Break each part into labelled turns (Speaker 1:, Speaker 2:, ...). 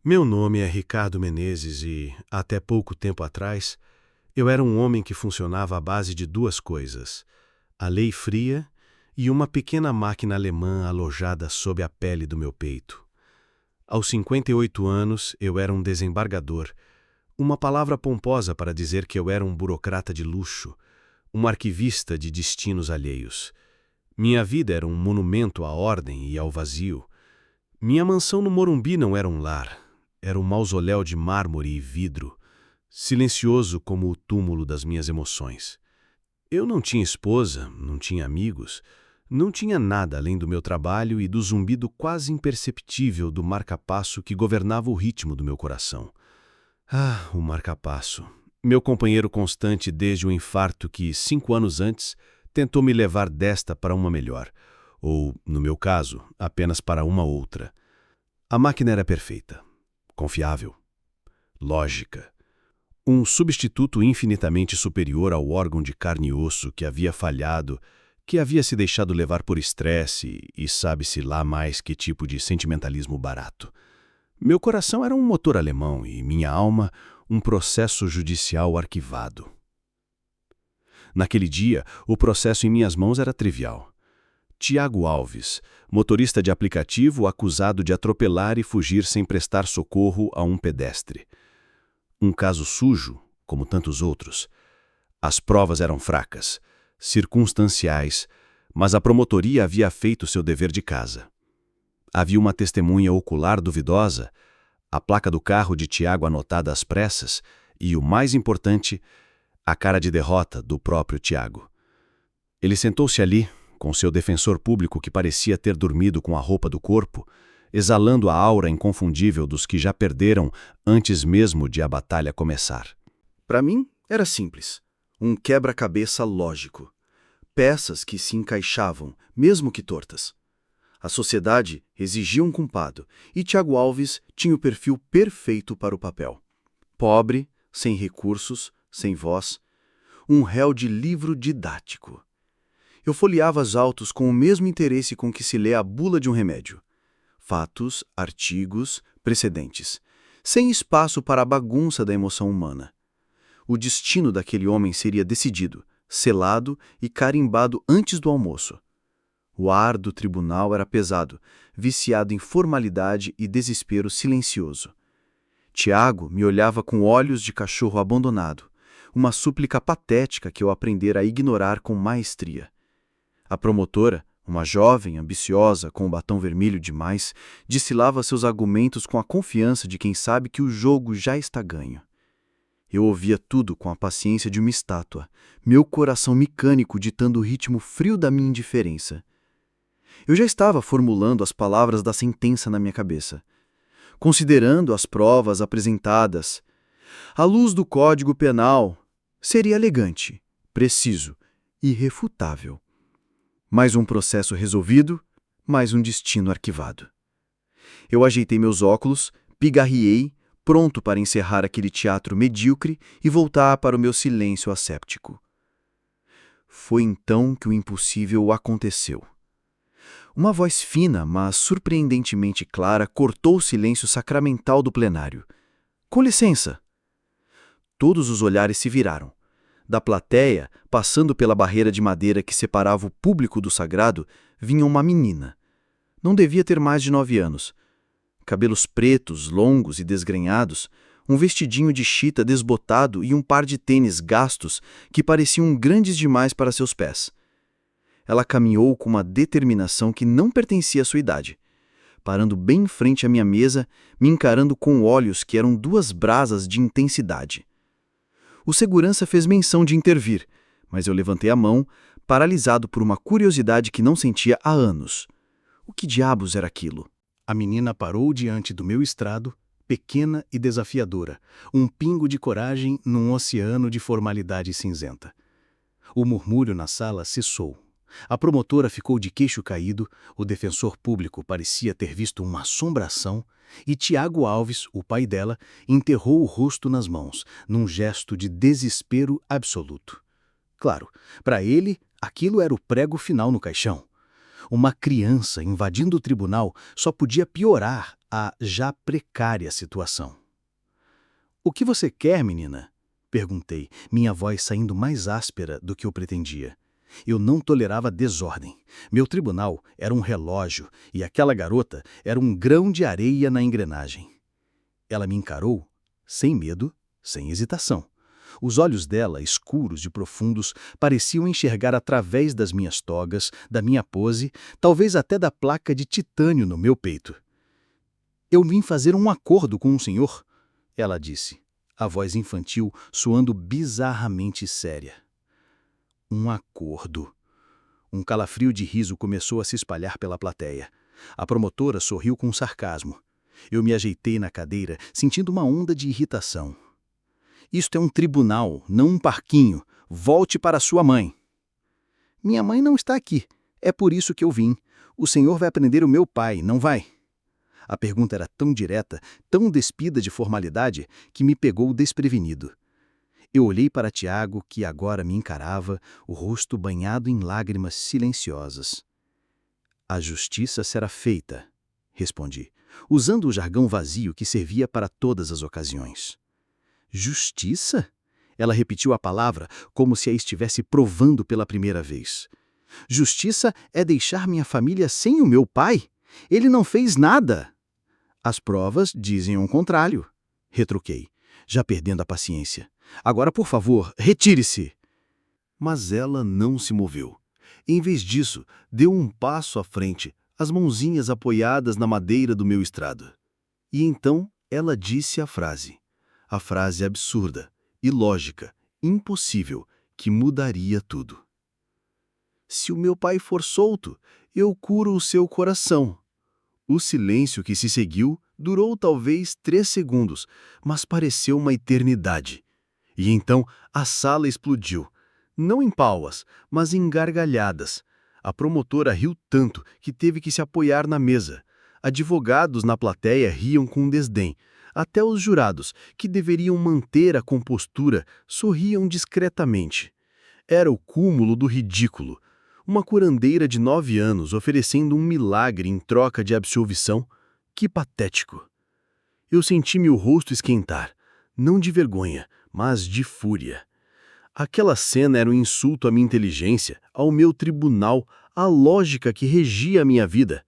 Speaker 1: Meu nome é Ricardo Menezes e, até pouco tempo atrás, eu era um homem que funcionava à base de duas coisas: a lei fria e uma pequena máquina alemã alojada sob a pele do meu peito. Aos 58 anos, eu era um desembargador, uma palavra pomposa para dizer que eu era um burocrata de luxo, um arquivista de destinos alheios. Minha vida era um monumento à ordem e ao vazio. Minha mansão no Morumbi não era um lar, era um mausoléu de mármore e vidro, silencioso como o túmulo das minhas emoções. Eu não tinha esposa, não tinha amigos, não tinha nada além do meu trabalho e do zumbido quase imperceptível do marca-passo que governava o ritmo do meu coração. Ah, o marca-passo. Meu companheiro constante desde o infarto que, 5 anos antes, tentou me levar desta para uma melhor, ou, no meu caso, apenas para uma outra. A máquina era perfeita, confiável, lógica. Um substituto infinitamente superior ao órgão de carne e osso que havia falhado, que havia se deixado levar por estresse e sabe-se lá mais que tipo de sentimentalismo barato. Meu coração era um motor alemão e minha alma um processo judicial arquivado. Naquele dia, o processo em minhas mãos era trivial. Tiago Alves, motorista de aplicativo acusado de atropelar e fugir sem prestar socorro a um pedestre. Um caso sujo, como tantos outros. As provas eram fracas, circunstanciais, mas a promotoria havia feito seu dever de casa. Havia uma testemunha ocular duvidosa, a placa do carro de Tiago anotada às pressas e, o mais importante, a cara de derrota do próprio Tiago. Ele sentou-se ali, com seu defensor público que parecia ter dormido com a roupa do corpo, exalando a aura inconfundível dos que já perderam antes mesmo de a batalha começar.
Speaker 2: Para mim, era simples. Um quebra-cabeça lógico. Peças que se encaixavam, mesmo que tortas. A sociedade exigia um culpado, e Tiago Alves tinha o perfil perfeito para o papel. Pobre, sem recursos, sem voz. Um réu de livro didático. Eu folheava os autos com o mesmo interesse com que se lê a bula de um remédio. Fatos, artigos, precedentes. Sem espaço para a bagunça da emoção humana. O destino daquele homem seria decidido, selado e carimbado antes do almoço. O ar do tribunal era pesado, viciado em formalidade e desespero silencioso. Tiago me olhava com olhos de cachorro abandonado, uma súplica patética que eu aprendera a ignorar com maestria. A promotora, uma jovem, ambiciosa, com o batom vermelho demais, destilava seus argumentos com a confiança de quem sabe que o jogo já está ganho. Eu ouvia tudo com a paciência de uma estátua, meu coração mecânico ditando o ritmo frio da minha indiferença. Eu já estava formulando as palavras da sentença na minha cabeça, considerando as provas apresentadas. À luz do Código Penal, seria elegante, preciso, irrefutável. Mais um processo resolvido, mais um destino arquivado. Eu ajeitei meus óculos, pigarriei, pronto para encerrar aquele teatro medíocre e voltar para o meu silêncio asséptico. Foi então que o impossível aconteceu. Uma voz fina, mas surpreendentemente clara, cortou o silêncio sacramental do plenário. Com licença! Todos os olhares se viraram. Da plateia, passando pela barreira de madeira que separava o público do sagrado, vinha uma menina. Não devia ter mais de 9 anos. Cabelos pretos, longos e desgrenhados, um vestidinho de chita desbotado e um par de tênis gastos que pareciam grandes demais para seus pés. Ela caminhou com uma determinação que não pertencia à sua idade, parando bem em frente à minha mesa, me encarando com olhos que eram 2 brasas de intensidade. O segurança fez menção de intervir, mas eu levantei a mão, paralisado por uma curiosidade que não sentia há anos. O que diabos era aquilo?
Speaker 3: A menina parou diante do meu estrado, pequena e desafiadora, um pingo de coragem num oceano de formalidade cinzenta. O murmúrio na sala cessou. A promotora ficou de queixo caído, o defensor público parecia ter visto uma assombração, e Tiago Alves, o pai dela, enterrou o rosto nas mãos, num gesto de desespero absoluto. Claro, para ele, aquilo era o prego final no caixão. Uma criança invadindo o tribunal só podia piorar à já precária situação. "O que você quer, menina?" perguntei, minha voz saindo mais áspera do que eu pretendia. Eu não tolerava desordem. Meu tribunal era um relógio e aquela garota era um grão de areia na engrenagem. Ela me encarou, sem medo, sem hesitação. Os olhos dela, escuros e profundos, pareciam enxergar através das minhas togas, da minha pose, talvez até da placa de titânio no meu peito. "Eu vim fazer um acordo com o senhor", ela disse, a voz infantil soando bizarramente séria. Um acordo. Um calafrio de riso começou a se espalhar pela plateia. A promotora sorriu com sarcasmo. Eu me ajeitei na cadeira, sentindo uma onda de irritação. "Isto é um tribunal, não um parquinho. Volte para sua mãe." "Minha mãe não está aqui. É por isso que eu vim. O senhor vai prender o meu pai, não vai?" A pergunta era tão direta, tão despida de formalidade, que me pegou desprevenido. Eu olhei para Tiago, que agora me encarava, o rosto banhado em lágrimas silenciosas. "A justiça será feita", respondi, usando o jargão vazio que servia para todas as ocasiões. "Justiça?" Ela repetiu a palavra como se a estivesse provando pela primeira vez. "Justiça é deixar minha família sem o meu pai? Ele não fez nada." "As provas dizem o contrário", retruquei, já perdendo a paciência. "Agora, por favor, retire-se."
Speaker 2: Mas ela não se moveu. Em vez disso, deu um passo à frente, as mãozinhas apoiadas na madeira do meu estrado. E então ela disse a frase absurda, ilógica, impossível, que mudaria tudo. "Se o meu pai for solto, eu curo o seu coração." O silêncio que se seguiu durou talvez 3 segundos, mas pareceu uma eternidade. E então a sala explodiu. Não em palmas, mas em gargalhadas. A promotora riu tanto que teve que se apoiar na mesa. Advogados na plateia riam com desdém. Até os jurados, que deveriam manter a compostura, sorriam discretamente. Era o cúmulo do ridículo. Uma curandeira de 9 anos oferecendo um milagre em troca de absolvição. Que patético! Eu senti meu rosto esquentar, não de vergonha, mas de fúria. Aquela cena era um insulto à minha inteligência, ao meu tribunal, à lógica que regia a minha vida.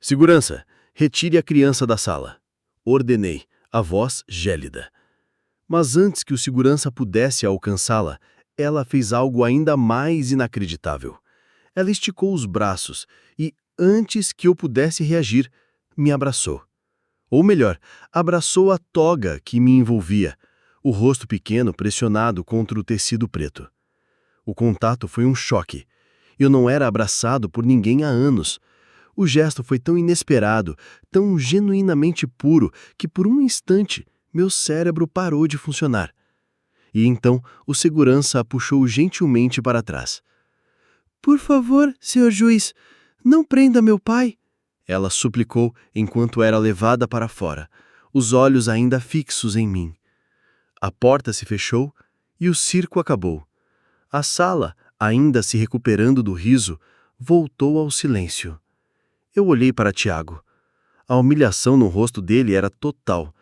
Speaker 2: "Segurança, retire a criança da sala", ordenei, a voz gélida. Mas antes que o segurança pudesse alcançá-la, ela fez algo ainda mais inacreditável. Ela esticou os braços e, antes que eu pudesse reagir, me abraçou. Ou melhor, abraçou a toga que me envolvia, o rosto pequeno pressionado contra o tecido preto. O contato foi um choque. Eu não era abraçado por ninguém há anos. O gesto foi tão inesperado, tão genuinamente puro, que por um instante meu cérebro parou de funcionar. E então o segurança a puxou gentilmente para trás. "Por favor, senhor juiz, não prenda meu pai", ela suplicou enquanto era levada para fora, os olhos ainda fixos em mim. A porta se fechou e o circo acabou. A sala, ainda se recuperando do riso, voltou ao silêncio. Eu olhei para Tiago. A humilhação no rosto dele era total.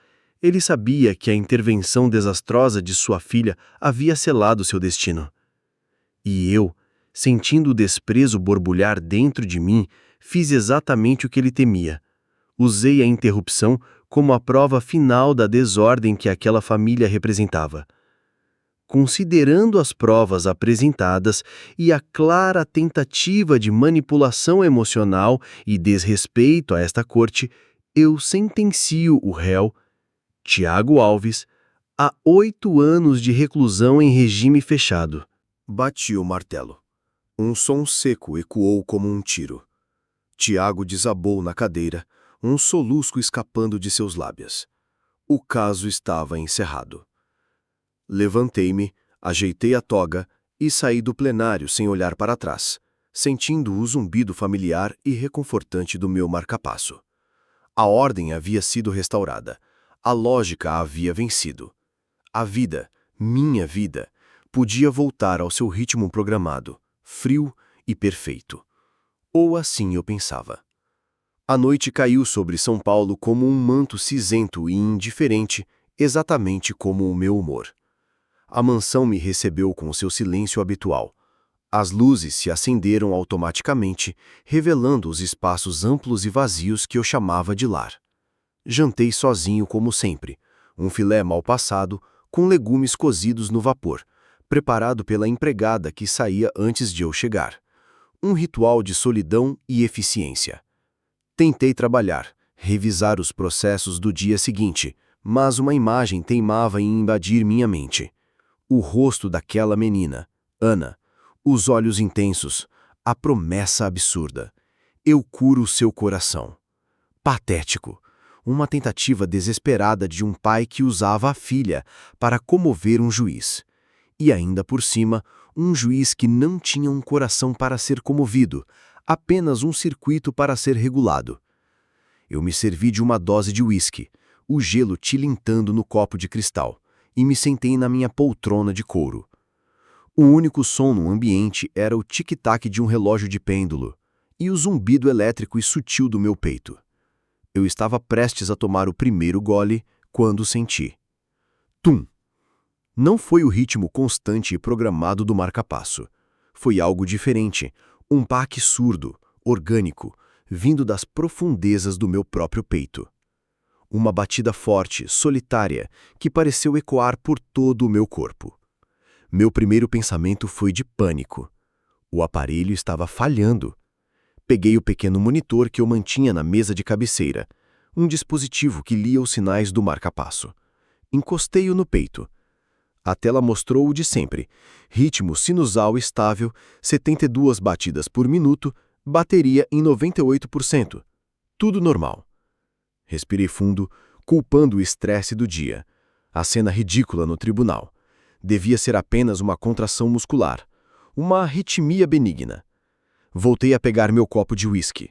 Speaker 2: Ele sabia que a intervenção desastrosa de sua filha havia selado seu destino. E eu, sentindo o desprezo borbulhar dentro de mim, fiz exatamente o que ele temia. Usei a interrupção como a prova final da desordem que aquela família representava. Considerando as provas apresentadas e a clara tentativa de manipulação emocional e desrespeito a esta corte, eu sentencio o réu, Tiago Alves, a 8 anos de reclusão em regime fechado.
Speaker 4: Bati o martelo. Um som seco ecoou como um tiro. Tiago desabou na cadeira, um soluço escapando de seus lábios. O caso estava encerrado. Levantei-me, ajeitei a toga e saí do plenário sem olhar para trás, sentindo o zumbido familiar e reconfortante do meu marcapasso. A ordem havia sido restaurada. A lógica havia vencido. A vida, minha vida, podia voltar ao seu ritmo programado, frio e perfeito. Ou assim eu pensava. A noite caiu sobre São Paulo como um manto cinzento e indiferente, exatamente como o meu humor. A mansão me recebeu com seu silêncio habitual. As luzes se acenderam automaticamente, revelando os espaços amplos e vazios que eu chamava de lar. Jantei sozinho como sempre, um filé mal passado, com legumes cozidos no vapor, preparado pela empregada que saía antes de eu chegar. Um ritual de solidão e eficiência. Tentei trabalhar, revisar os processos do dia seguinte, mas uma imagem teimava em invadir minha mente. O rosto daquela menina, Ana, os olhos intensos, a promessa absurda. Eu curo seu coração. Patético. Uma tentativa desesperada de um pai que usava a filha para comover um juiz. E ainda por cima, um juiz que não tinha um coração para ser comovido, apenas um circuito para ser regulado. Eu me servi de uma dose de uísque, o gelo tilintando no copo de cristal, e me sentei na minha poltrona de couro. O único som no ambiente era o tic-tac de um relógio de pêndulo e o zumbido elétrico e sutil do meu peito. Eu estava prestes a tomar o primeiro gole quando senti. Tum! Não foi o ritmo constante e programado do marca-passo. Foi algo diferente, um baque surdo, orgânico, vindo das profundezas do meu próprio peito. Uma batida forte, solitária, que pareceu ecoar por todo o meu corpo. Meu primeiro pensamento foi de pânico. O aparelho estava falhando. Peguei o pequeno monitor que eu mantinha na mesa de cabeceira, um dispositivo que lia os sinais do marca-passo. Encostei-o no peito. A tela mostrou o de sempre: ritmo sinusal estável, 72 batidas por minuto, bateria em 98%. Tudo normal. Respirei fundo, culpando o estresse do dia. A cena ridícula no tribunal. Devia ser apenas uma contração muscular, uma arritmia benigna. Voltei a pegar meu copo de uísque.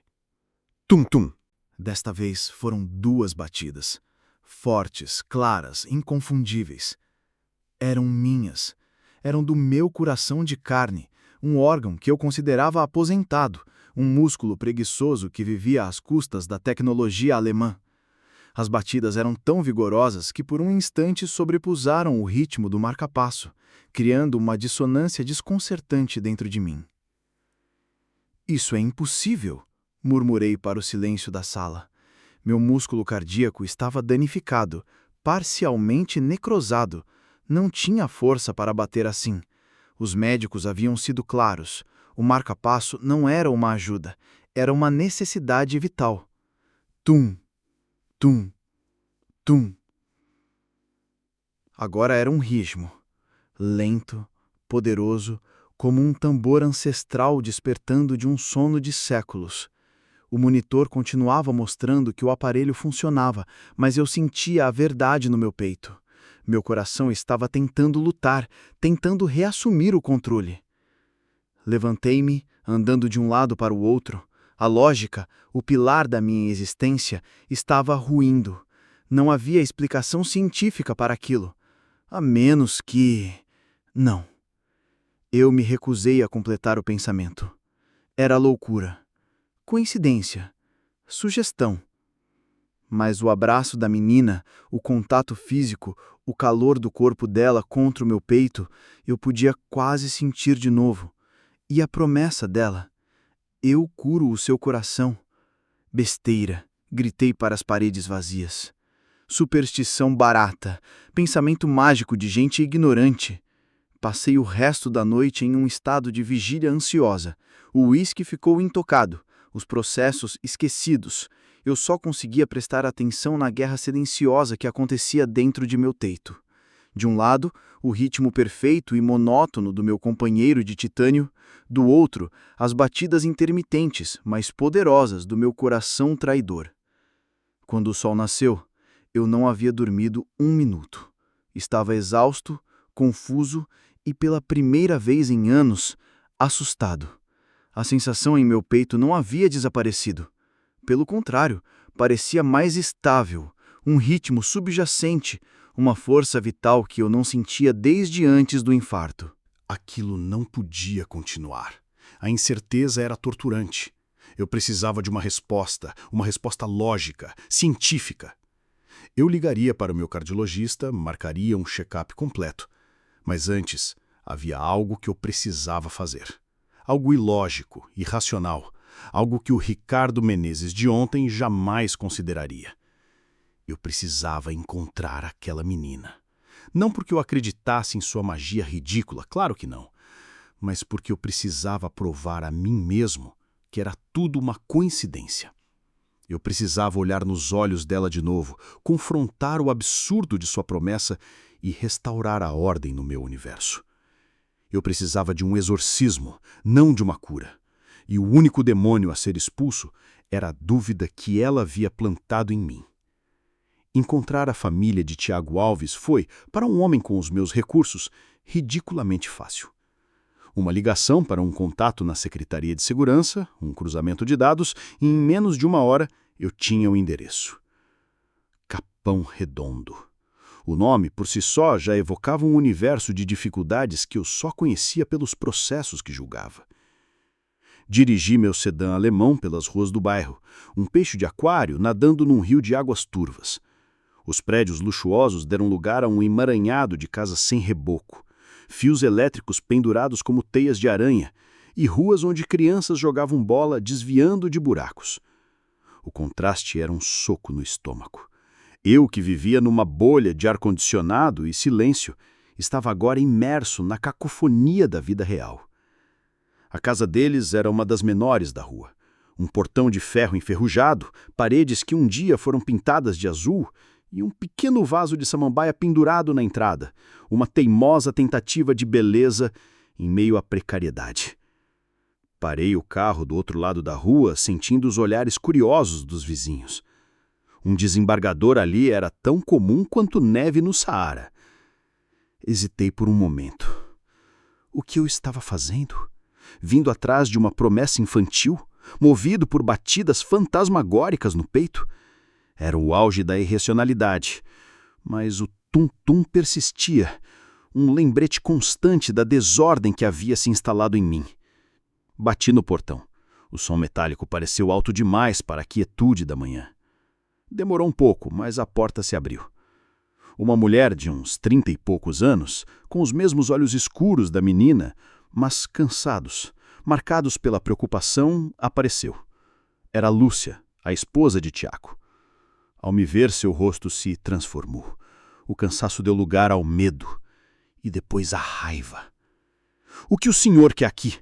Speaker 4: Tum-tum.
Speaker 2: Desta vez foram 2 batidas. Fortes, claras, inconfundíveis. Eram minhas. Eram do meu coração de carne, um órgão que eu considerava aposentado, um músculo preguiçoso que vivia às custas da tecnologia alemã. As batidas eram tão vigorosas que por um instante sobrepusaram o ritmo do marca-passo, criando uma dissonância desconcertante dentro de mim. Isso é impossível, murmurei para o silêncio da sala. Meu músculo cardíaco estava danificado, parcialmente necrosado. Não tinha força para bater assim. Os médicos haviam sido claros. O marca-passo não era uma ajuda, era uma necessidade vital. Tum, tum, tum. Agora era um ritmo, lento, poderoso, como um tambor ancestral despertando de um sono de séculos. O monitor continuava mostrando que o aparelho funcionava, mas eu sentia a verdade no meu peito. Meu coração estava tentando lutar, tentando reassumir o controle. Levantei-me, andando de um lado para o outro. A lógica, o pilar da minha existência, estava ruindo. Não havia explicação científica para aquilo. A menos que... Não. Eu me recusei a completar o pensamento. Era loucura. Coincidência. Sugestão. Mas o abraço da menina, o contato físico, o calor do corpo dela contra o meu peito, eu podia quase sentir de novo. E a promessa dela: eu curo o seu coração. Besteira, gritei para as paredes vazias. Superstição barata, pensamento mágico de gente ignorante. Passei o resto da noite em um estado de vigília ansiosa. O uísque ficou intocado, os processos esquecidos. Eu só conseguia prestar atenção na guerra silenciosa que acontecia dentro de meu teito. De um lado, o ritmo perfeito e monótono do meu companheiro de titânio, do outro, as batidas intermitentes, mas poderosas do meu coração traidor. Quando o sol nasceu, eu não havia dormido 1 minuto. Estava exausto, confuso e, pela primeira vez em anos, assustado. A sensação em meu peito não havia desaparecido. Pelo contrário, parecia mais estável, um ritmo subjacente, uma força vital que eu não sentia desde antes do infarto.
Speaker 3: Aquilo não podia continuar. A incerteza era torturante. Eu precisava de uma resposta lógica, científica. Eu ligaria para o meu cardiologista, marcaria um check-up completo. Mas antes, havia algo que eu precisava fazer. Algo ilógico, irracional. Algo que o Ricardo Menezes de ontem jamais consideraria. Eu precisava encontrar aquela menina. Não porque eu acreditasse em sua magia ridícula, claro que não. Mas porque eu precisava provar a mim mesmo que era tudo uma coincidência. Eu precisava olhar nos olhos dela de novo, confrontar o absurdo de sua promessa e restaurar a ordem no meu universo. Eu precisava de um exorcismo, não de uma cura. E o único demônio a ser expulso era a dúvida que ela havia plantado em mim. Encontrar a família de Tiago Alves foi, para um homem com os meus recursos, ridiculamente fácil. Uma ligação para um contato na Secretaria de Segurança, um cruzamento de dados, e em menos de uma hora eu tinha o endereço. Capão Redondo. O nome, por si só, já evocava um universo de dificuldades que eu só conhecia pelos processos que julgava. Dirigi meu sedã alemão pelas ruas do bairro, um peixe de aquário nadando num rio de águas turvas. Os prédios luxuosos deram lugar a um emaranhado de casas sem reboco, fios elétricos pendurados como teias de aranha e ruas onde crianças jogavam bola desviando de buracos. O contraste era um soco no estômago. Eu, que vivia numa bolha de ar-condicionado e silêncio, estava agora imerso na cacofonia da vida real. A casa deles era uma das menores da rua. Um portão de ferro enferrujado, paredes que um dia foram pintadas de azul e um pequeno vaso de samambaia pendurado na entrada, uma teimosa tentativa de beleza em meio à precariedade. Parei o carro do outro lado da rua, sentindo os olhares curiosos dos vizinhos. Um desembargador ali era tão comum quanto neve no Saara. Hesitei por um momento. O que eu estava fazendo? Vindo atrás de uma promessa infantil, movido por batidas fantasmagóricas no peito? Era o auge da irracionalidade, mas o tum-tum persistia, um lembrete constante da desordem que havia se instalado em mim. Bati no portão. O som metálico pareceu alto demais para a quietude da manhã. Demorou um pouco, mas a porta se abriu. Uma mulher de uns 30 e poucos anos, com os mesmos olhos escuros da menina, mas cansados, marcados pela preocupação, apareceu. Era Lúcia, a esposa de Tiago. Ao me ver, seu rosto se transformou. O cansaço deu lugar ao medo e depois à raiva. O que o senhor quer aqui?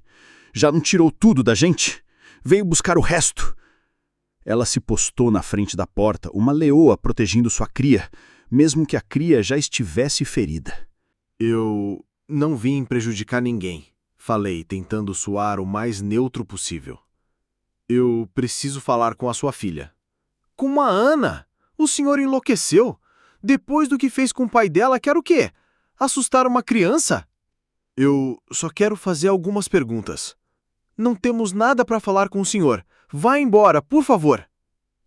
Speaker 3: Já não tirou tudo da gente? Veio buscar o resto? Ela se postou na frente da porta, uma leoa protegendo sua cria, mesmo que a cria já estivesse ferida.
Speaker 2: Eu não vim prejudicar ninguém, falei, tentando soar o mais neutro possível. Eu preciso falar com a sua filha. Com a Ana? O senhor enlouqueceu? Depois do que fez com o pai dela, quer o quê? Assustar uma criança? Eu só quero fazer algumas perguntas. Não temos nada para falar com o senhor. Vá embora, por favor.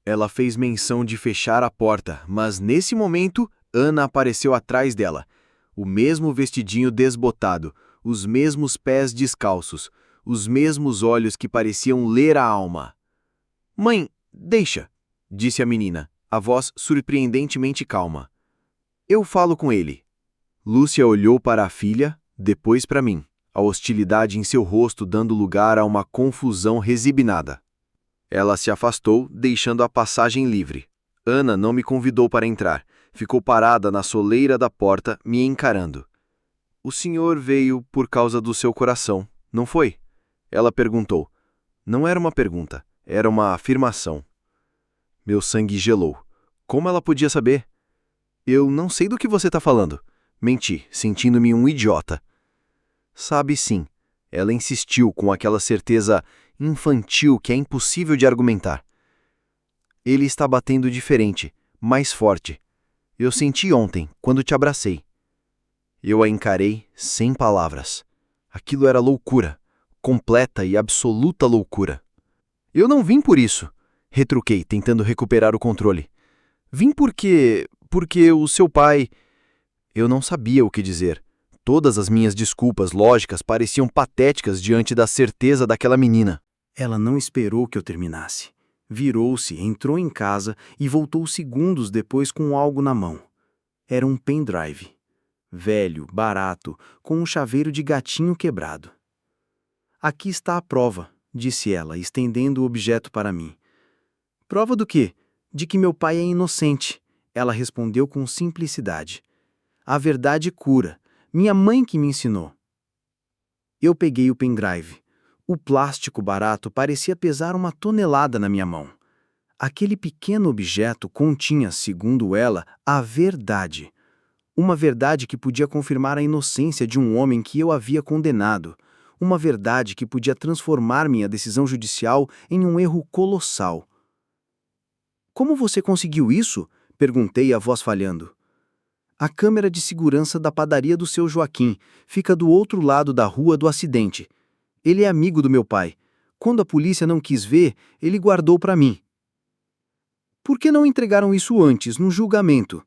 Speaker 2: Ela fez menção de fechar a porta, mas nesse momento, Ana apareceu atrás dela. O mesmo vestidinho desbotado, os mesmos pés descalços, os mesmos olhos que pareciam ler a alma. Mãe, deixa, disse a menina, a voz surpreendentemente calma. Eu falo com ele. Lúcia olhou para a filha, depois para mim, a hostilidade em seu rosto dando lugar a uma confusão resignada. Ela se afastou, deixando a passagem livre. Ana não me convidou para entrar. Ficou parada na soleira da porta, me encarando. O senhor veio por causa do seu coração, não foi? Ela perguntou. Não era uma pergunta, era uma afirmação. Meu sangue gelou. Como ela podia saber? Eu não sei do que você está falando. Menti, sentindo-me um idiota. Sabe sim. Ela insistiu com aquela certeza infantil que é impossível de argumentar. Ele está batendo diferente, mais forte. Eu senti ontem, quando te abracei. Eu a encarei sem palavras. Aquilo era loucura, completa e absoluta loucura. Eu não vim por isso, retruquei, tentando recuperar o controle. Vim porque o seu pai... Eu não sabia o que dizer. Todas as minhas desculpas lógicas pareciam patéticas diante da certeza daquela menina. Ela não esperou que eu terminasse. Virou-se, entrou em casa e voltou segundos depois com algo na mão. Era um pendrive. Velho, barato, com um chaveiro de gatinho quebrado. Aqui está a prova, disse ela, estendendo o objeto para mim. Prova do quê? De que meu pai é inocente, ela respondeu com simplicidade. A verdade cura. Minha mãe que me ensinou. Eu peguei o pendrive. O plástico barato parecia pesar 1 tonelada na minha mão. Aquele pequeno objeto continha, segundo ela, a verdade. Uma verdade que podia confirmar a inocência de um homem que eu havia condenado. Uma verdade que podia transformar minha decisão judicial em um erro colossal. Como você conseguiu isso? Perguntei, a voz falhando. A câmera de segurança da padaria do seu Joaquim fica do outro lado da rua do acidente. Ele é amigo do meu pai. Quando a polícia não quis ver, ele guardou para mim. Por que não entregaram isso antes, no julgamento?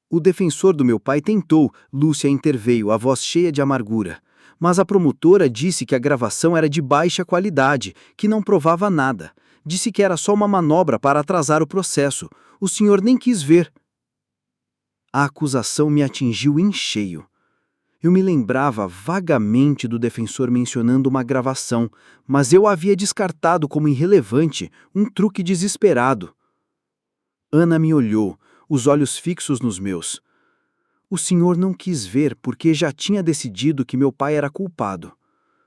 Speaker 2: O defensor do meu pai tentou, Lúcia interveio, a voz cheia de amargura. Mas a promotora disse que a gravação era de baixa qualidade, que não provava nada. Disse que era só uma manobra para atrasar o processo. O senhor nem quis ver. A acusação me atingiu em cheio. Eu me lembrava vagamente do defensor mencionando uma gravação, mas eu a havia descartado como irrelevante, um truque desesperado. Ana me olhou, os olhos fixos nos meus. O senhor não quis ver porque já tinha decidido que meu pai era culpado.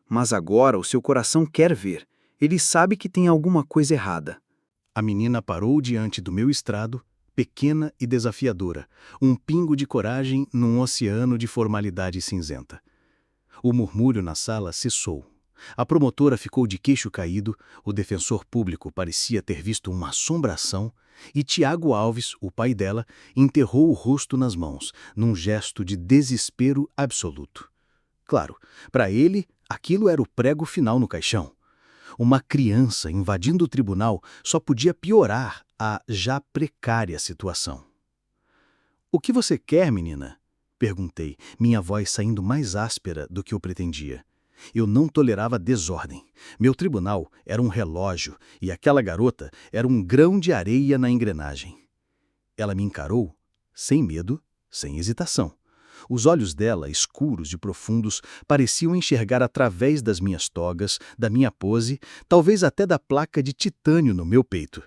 Speaker 2: Mas agora o seu coração quer ver. Ele sabe que tem alguma coisa errada.
Speaker 3: A menina parou diante do meu estrado, pequena e desafiadora, um pingo de coragem num oceano de formalidade cinzenta. O murmúrio na sala cessou. A promotora ficou de queixo caído, o defensor público parecia ter visto uma assombração, e Tiago Alves, o pai dela, enterrou o rosto nas mãos, num gesto de desespero absoluto. Claro, para ele, aquilo era o prego final no caixão. Uma criança invadindo o tribunal só podia piorar a já precária situação. "O que você quer, menina?" perguntei, minha voz saindo mais áspera do que eu pretendia. Eu não tolerava desordem. Meu tribunal era um relógio e aquela garota era um grão de areia na engrenagem. Ela me encarou, sem medo, sem hesitação. Os olhos dela, escuros e profundos, pareciam enxergar através das minhas togas, da minha pose, talvez até da placa de titânio no meu peito.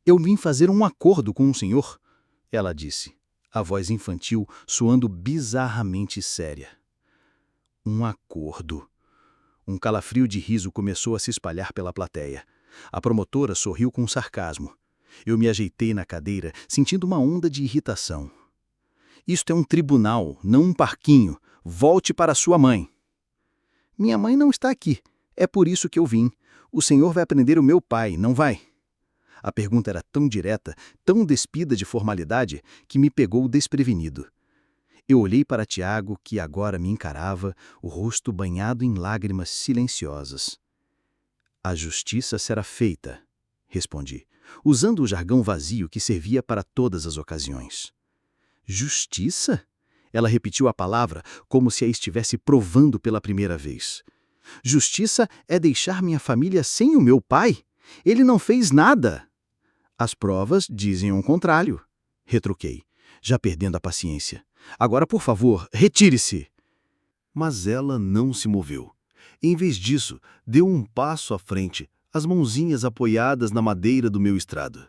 Speaker 3: "Eu vim fazer um acordo com o senhor", ela disse, a voz infantil soando bizarramente séria. Um acordo. Um calafrio de riso começou a se espalhar pela plateia. A promotora sorriu com sarcasmo. Eu me ajeitei na cadeira, sentindo uma onda de irritação. "Isto é um tribunal, não um parquinho. Volte para sua mãe." "Minha mãe não está aqui. É por isso que eu vim. O senhor vai prender o meu pai, não vai?" A pergunta era tão direta, tão despida de formalidade, que me pegou desprevenido. Eu olhei para Tiago, que agora me encarava, o rosto banhado em lágrimas silenciosas. "A justiça será feita", respondi, usando o jargão vazio que servia para todas as ocasiões. "Justiça?" Ela repetiu a palavra como se a estivesse provando pela primeira vez. "Justiça é deixar minha família sem o meu pai? Ele não fez nada." "As provas dizem o contrário", retruquei, já perdendo a paciência. "Agora, por favor, retire-se."
Speaker 2: Mas ela não se moveu. Em vez disso, deu um passo à frente, as mãozinhas apoiadas na madeira do meu estrado.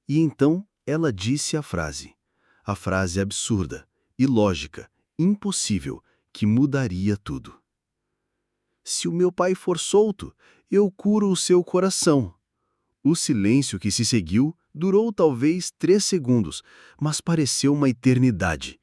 Speaker 2: E então ela disse a frase absurda, ilógica, impossível, que mudaria tudo. "Se o meu pai for solto, eu curo o seu coração." O silêncio que se seguiu durou talvez 3 segundos, mas pareceu uma eternidade.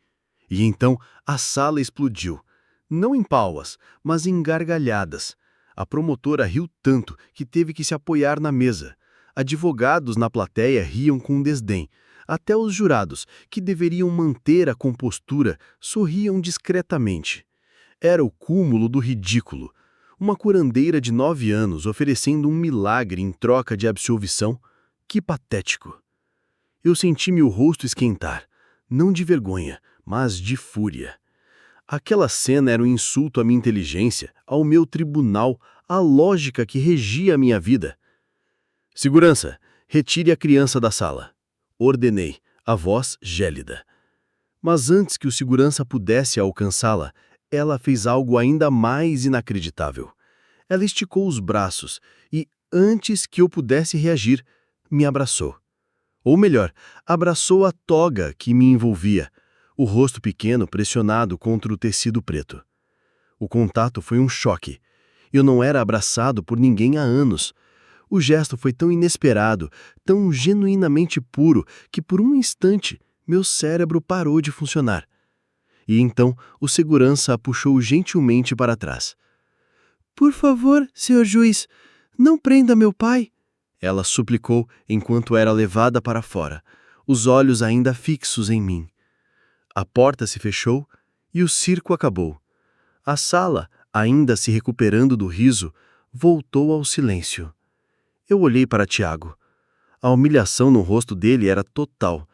Speaker 2: E então a sala explodiu, não em palmas, mas em gargalhadas. A promotora riu tanto que teve que se apoiar na mesa. Advogados na plateia riam com desdém. Até os jurados, que deveriam manter a compostura, sorriam discretamente. Era o cúmulo do ridículo. Uma curandeira de 9 anos oferecendo um milagre em troca de absolvição. Que patético! Eu senti meu rosto esquentar, não de vergonha, mas de fúria. Aquela cena era um insulto à minha inteligência, ao meu tribunal, a lógica que regia a minha vida. Segurança, retire a criança da sala. Ordenei, a voz gélida. Mas antes que o segurança pudesse alcançá-la, ela fez algo ainda mais inacreditável. Ela esticou os braços e, antes que eu pudesse reagir, me abraçou. Ou melhor, abraçou a toga que me envolvia, o rosto pequeno pressionado contra o tecido preto. O contato foi um choque. Eu não era abraçado por ninguém há anos. O gesto foi tão inesperado, tão genuinamente puro, que por um instante meu cérebro parou de funcionar. E então o segurança a puxou gentilmente para trás. "Por favor, senhor juiz, não prenda meu pai", ela suplicou enquanto era levada para fora, os olhos ainda fixos em mim. A porta se fechou e o circo acabou. A sala, ainda se recuperando do riso, voltou ao silêncio. Eu olhei para Tiago. A humilhação no rosto dele era total.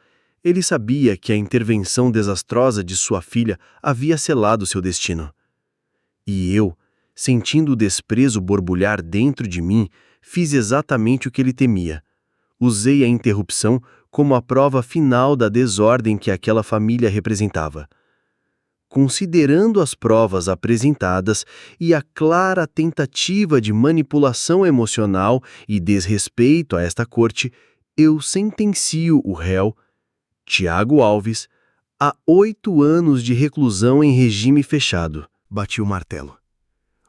Speaker 2: Ele sabia que a intervenção desastrosa de sua filha havia selado seu destino. E eu, sentindo o desprezo borbulhar dentro de mim, fiz exatamente o que ele temia. Usei a interrupção como a prova final da desordem que aquela família representava. Considerando as provas apresentadas e a clara tentativa de manipulação emocional e desrespeito a esta corte, eu sentencio o réu, Tiago Alves, a 8 anos de reclusão em regime fechado.
Speaker 3: Bati o martelo.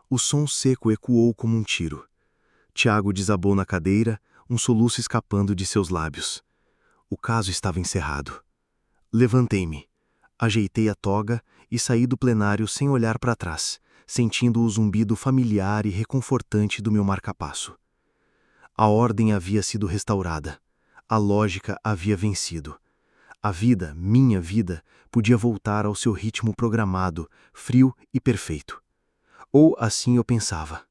Speaker 3: O som seco ecoou como um tiro. Tiago desabou na cadeira, um soluço escapando de seus lábios. O caso estava encerrado. Levantei-me, ajeitei a toga e saí do plenário sem olhar para trás, sentindo o zumbido familiar e reconfortante do meu marcapasso. A ordem havia sido restaurada. A lógica havia vencido. A vida, minha vida, podia voltar ao seu ritmo programado, frio e perfeito. Ou assim eu pensava.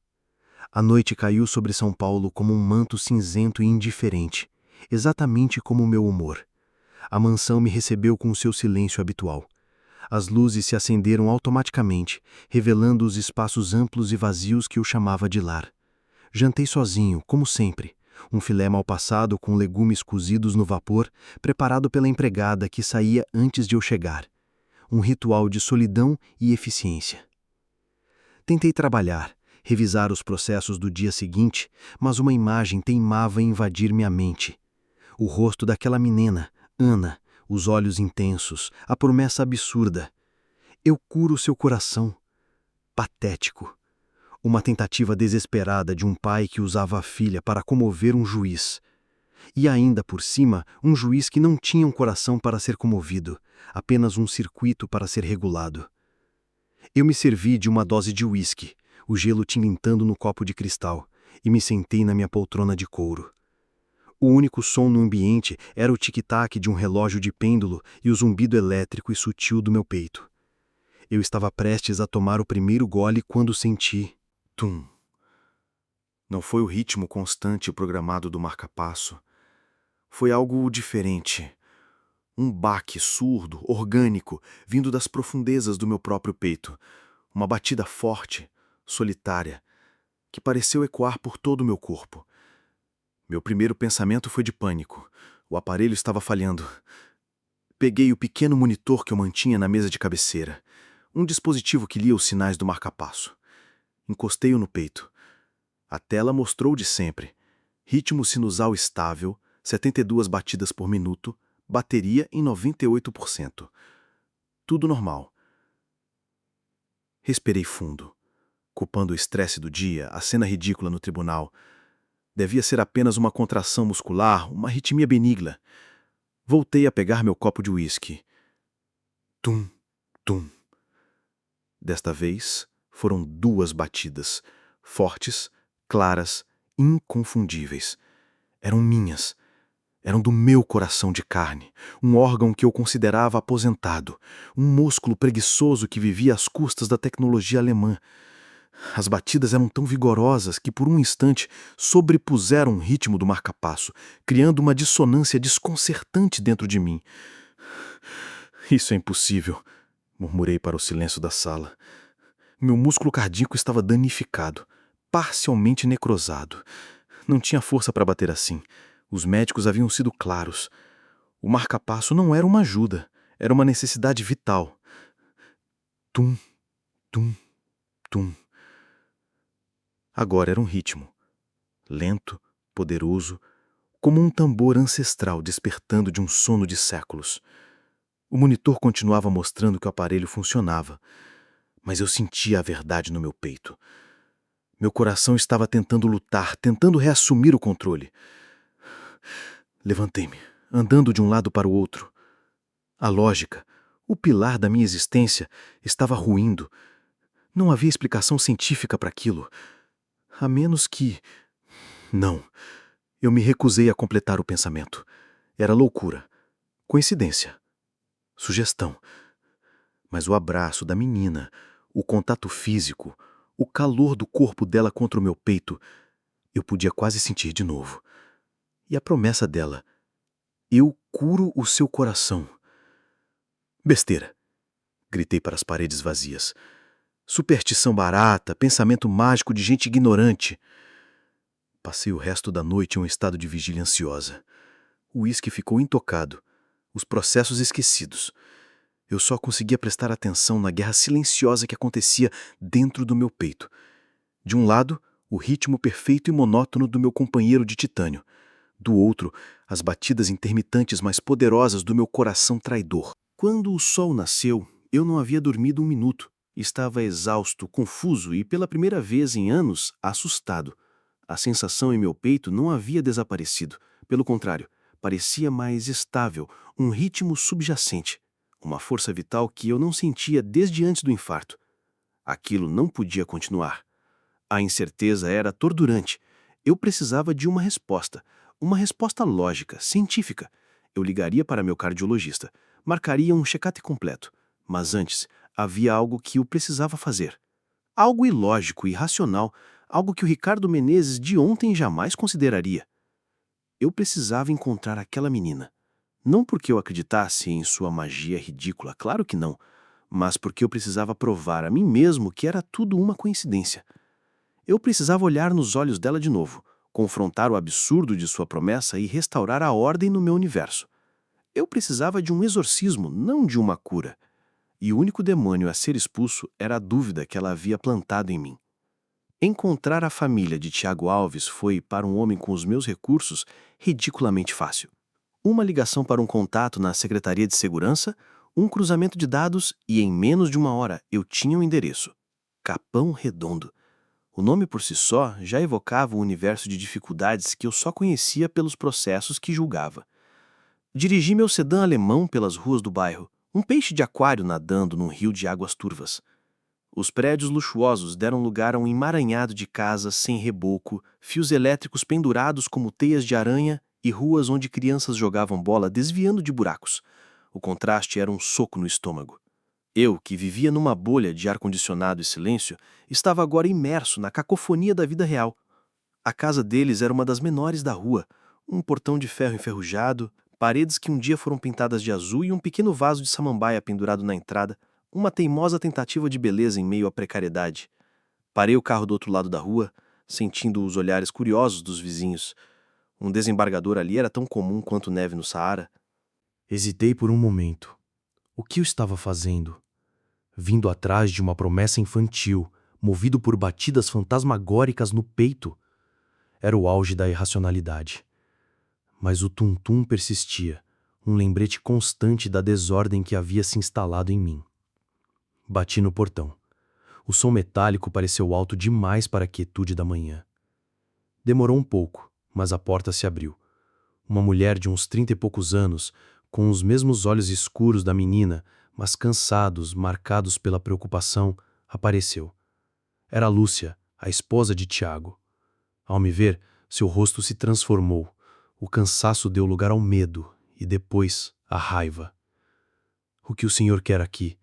Speaker 3: A noite caiu sobre São Paulo como um manto cinzento e indiferente, exatamente como o meu humor. A mansão me recebeu com o seu silêncio habitual. As luzes se acenderam automaticamente, revelando os espaços amplos e vazios que eu chamava de lar. Jantei sozinho, como sempre, um filé mal passado com legumes cozidos no vapor, preparado pela empregada que saía antes de eu chegar. Um ritual de solidão e eficiência. Tentei trabalhar, revisar os processos do dia seguinte, mas uma imagem teimava em invadir minha mente. O rosto daquela menina, Ana, os olhos intensos, a promessa absurda. Eu curo seu coração. Patético. Uma tentativa desesperada de um pai que usava a filha para comover um juiz. E ainda por cima, um juiz que não tinha um coração para ser comovido, apenas um circuito para ser regulado. Eu me servi de uma dose de uísque, o gelo tilintando no copo de cristal, e me sentei na minha poltrona de couro. O único som no ambiente era o tic-tac de um relógio de pêndulo e o zumbido elétrico e sutil do meu peito. Eu estava prestes a tomar o primeiro gole quando senti... tum. Não foi o ritmo constante e programado do marca-passo. Foi algo diferente. Um baque surdo, orgânico, vindo das profundezas do meu próprio peito. Uma batida forte, solitária, que pareceu ecoar por todo o meu corpo. Meu primeiro pensamento foi de pânico. O aparelho estava falhando. Peguei o pequeno monitor que eu mantinha na mesa de cabeceira, um dispositivo que lia os sinais do marca-passo. Encostei-o no peito. A tela mostrou de sempre. Ritmo sinusal estável, 72 batidas por minuto, bateria em 98%. Tudo normal. Respirei fundo. Culpando o estresse do dia, a cena ridícula no tribunal. Devia ser apenas uma contração muscular, uma arritmia benigna. Voltei a pegar meu copo de uísque. Tum, tum. Desta vez, foram 2 batidas, fortes, claras, inconfundíveis. Eram minhas. Eram do meu coração de carne, um órgão que eu considerava aposentado, um músculo preguiçoso que vivia às custas da tecnologia alemã. As batidas eram tão vigorosas que por um instante sobrepuseram o ritmo do marca-passo, criando uma dissonância desconcertante dentro de mim. Isso é impossível, murmurei para o silêncio da sala. Meu músculo cardíaco estava danificado.
Speaker 2: parcialmente necrosado. Não tinha força para bater assim. Os médicos haviam sido claros. O marca-passo não era uma ajuda, era uma necessidade vital. Tum, tum, tum. Agora era um ritmo. Lento, poderoso, como um tambor ancestral despertando de um sono de séculos. O monitor continuava mostrando que o aparelho funcionava, mas eu sentia a verdade no meu peito. Meu coração estava tentando lutar, tentando reassumir o controle. Levantei-me, andando de um lado para o outro. A lógica, o pilar da minha existência, estava ruindo. Não havia explicação científica para aquilo. A menos que... Não. Eu me recusei a completar o pensamento. Era loucura. Coincidência. Sugestão. Mas o abraço da menina, o contato físico, o calor do corpo dela contra o meu peito, eu podia quase sentir de novo. E a promessa dela: eu curo o seu coração. Besteira, gritei para as paredes vazias. Superstição barata, pensamento mágico de gente ignorante. Passei o resto da noite em um estado de vigília ansiosa. O uísque ficou intocado, os processos esquecidos. Eu só conseguia prestar atenção na guerra silenciosa que acontecia dentro do meu peito. De um lado, o ritmo perfeito e monótono do meu companheiro de titânio. Do outro, as batidas intermitentes mais poderosas do meu coração traidor. Quando o sol nasceu, eu não havia dormido um minuto. Estava exausto, confuso e, pela primeira vez em anos, assustado. A sensação em meu peito não havia desaparecido. Pelo contrário, parecia mais estável, um ritmo subjacente. Uma força vital que eu não sentia desde antes do infarto. Aquilo não podia continuar. A incerteza era torturante. Eu precisava de uma resposta lógica, científica. Eu ligaria para meu cardiologista, marcaria um check-up completo. Mas antes, havia algo que eu precisava fazer. Algo ilógico e irracional, algo que o Ricardo Menezes de ontem jamais consideraria. Eu precisava encontrar aquela menina. Não porque eu acreditasse em sua magia ridícula, claro que não, mas porque eu precisava provar a mim mesmo que era tudo uma coincidência. Eu precisava olhar nos olhos dela de novo, confrontar o absurdo de sua promessa e restaurar a ordem no meu universo. Eu precisava de um exorcismo, não de uma cura. E o único demônio a ser expulso era a dúvida que ela havia plantado em mim. Encontrar a família de Tiago Alves foi, para um homem com os meus recursos, ridiculamente fácil. Uma ligação para um contato na Secretaria de Segurança, um cruzamento de dados e, em menos de uma hora, eu tinha o endereço. Capão Redondo. O nome por si só já evocava um universo de dificuldades que eu só conhecia pelos processos que julgava. Dirigi meu sedã alemão pelas ruas do bairro, um peixe de aquário nadando num rio de águas turvas. Os prédios luxuosos deram lugar a um emaranhado de casas sem reboco, fios elétricos pendurados como teias de aranha e ruas onde crianças jogavam bola desviando de buracos. O contraste era um soco no estômago. Eu, que vivia numa bolha de ar-condicionado e silêncio, estava agora imerso na cacofonia da vida real. A casa deles era uma das menores da rua, um portão de ferro enferrujado, paredes que um dia foram pintadas de azul e um pequeno vaso de samambaia pendurado na entrada, uma teimosa tentativa de beleza em meio à precariedade. Parei o carro do outro lado da rua, sentindo os olhares curiosos dos vizinhos. Um desembargador ali era tão comum quanto neve no Saara.
Speaker 5: Hesitei por um momento. O que eu estava fazendo? Vindo atrás de uma promessa infantil, movido por batidas fantasmagóricas no peito. Era o auge da irracionalidade. Mas o tum-tum persistia, um lembrete constante da desordem que havia se instalado em mim. Bati no portão. O som metálico pareceu alto demais para a quietude da manhã. Demorou um pouco, mas a porta se abriu. Uma mulher de uns 30 e poucos anos, com os mesmos olhos escuros da menina, mas cansados, marcados pela preocupação, apareceu. Era Lúcia, a esposa de Tiago. Ao me ver, seu rosto se transformou. O cansaço deu lugar ao medo e depois à raiva. "O que o senhor quer aqui?"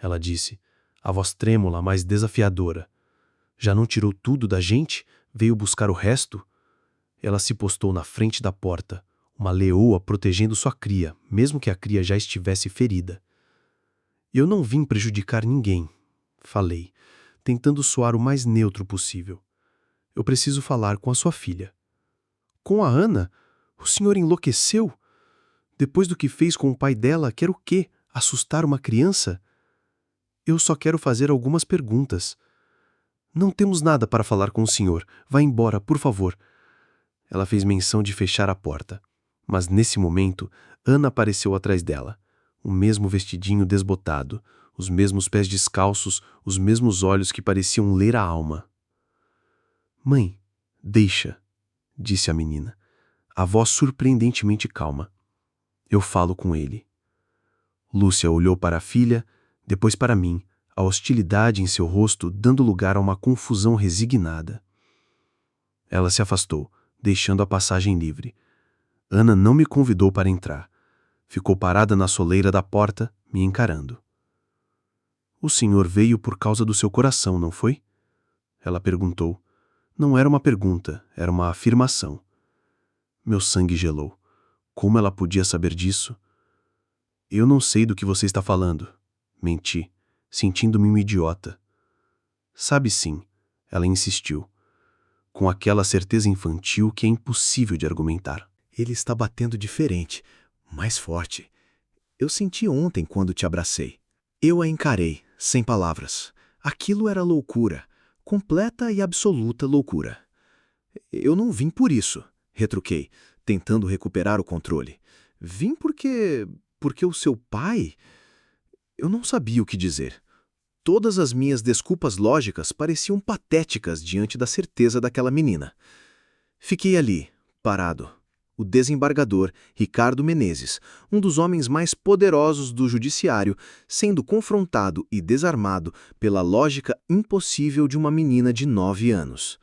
Speaker 5: ela disse, a voz trêmula, mas desafiadora. "Já não tirou tudo da gente? Veio buscar o resto?" Ela se postou na frente da porta, uma leoa protegendo sua cria, mesmo que a cria já estivesse ferida. "Eu não vim prejudicar ninguém", falei, tentando soar o mais neutro possível. Eu preciso falar com a sua filha. Com a Ana? O senhor enlouqueceu? Depois do que fez com o pai dela, quer o quê? Assustar uma criança? Eu só quero fazer algumas perguntas. Não temos nada para falar com o senhor. Vá embora, por favor. Ela fez menção de fechar a porta. Mas nesse momento, Ana apareceu atrás dela. O mesmo vestidinho desbotado, os mesmos pés descalços, os mesmos olhos que pareciam ler a alma. Mãe, deixa, disse a menina, a voz surpreendentemente calma. Eu falo com ele. Lúcia olhou para a filha, depois para mim, a hostilidade em seu rosto dando lugar a uma confusão resignada. Ela se afastou, deixando a passagem livre. Ana não me convidou para entrar. Ficou parada na soleira da porta, me encarando. O senhor veio por causa do seu coração, não foi? Ela perguntou. Não era uma pergunta, era uma afirmação. Meu sangue gelou. Como ela podia saber disso? Eu não sei do que você está falando. Menti, sentindo-me um idiota. Sabe sim, ela insistiu, com aquela certeza infantil que é impossível de argumentar.
Speaker 2: Ele está batendo diferente, mais forte. Eu senti ontem quando te abracei. Eu a encarei, sem palavras. Aquilo era loucura, completa e absoluta loucura. Eu não vim por isso, retruquei, tentando recuperar o controle. Vim porque o seu pai... Eu não sabia o que dizer. Todas as minhas desculpas lógicas pareciam patéticas diante da certeza daquela menina. Fiquei ali, parado. O desembargador Ricardo Menezes, um dos homens mais poderosos do judiciário, sendo confrontado e desarmado pela lógica impossível de uma menina de 9 anos.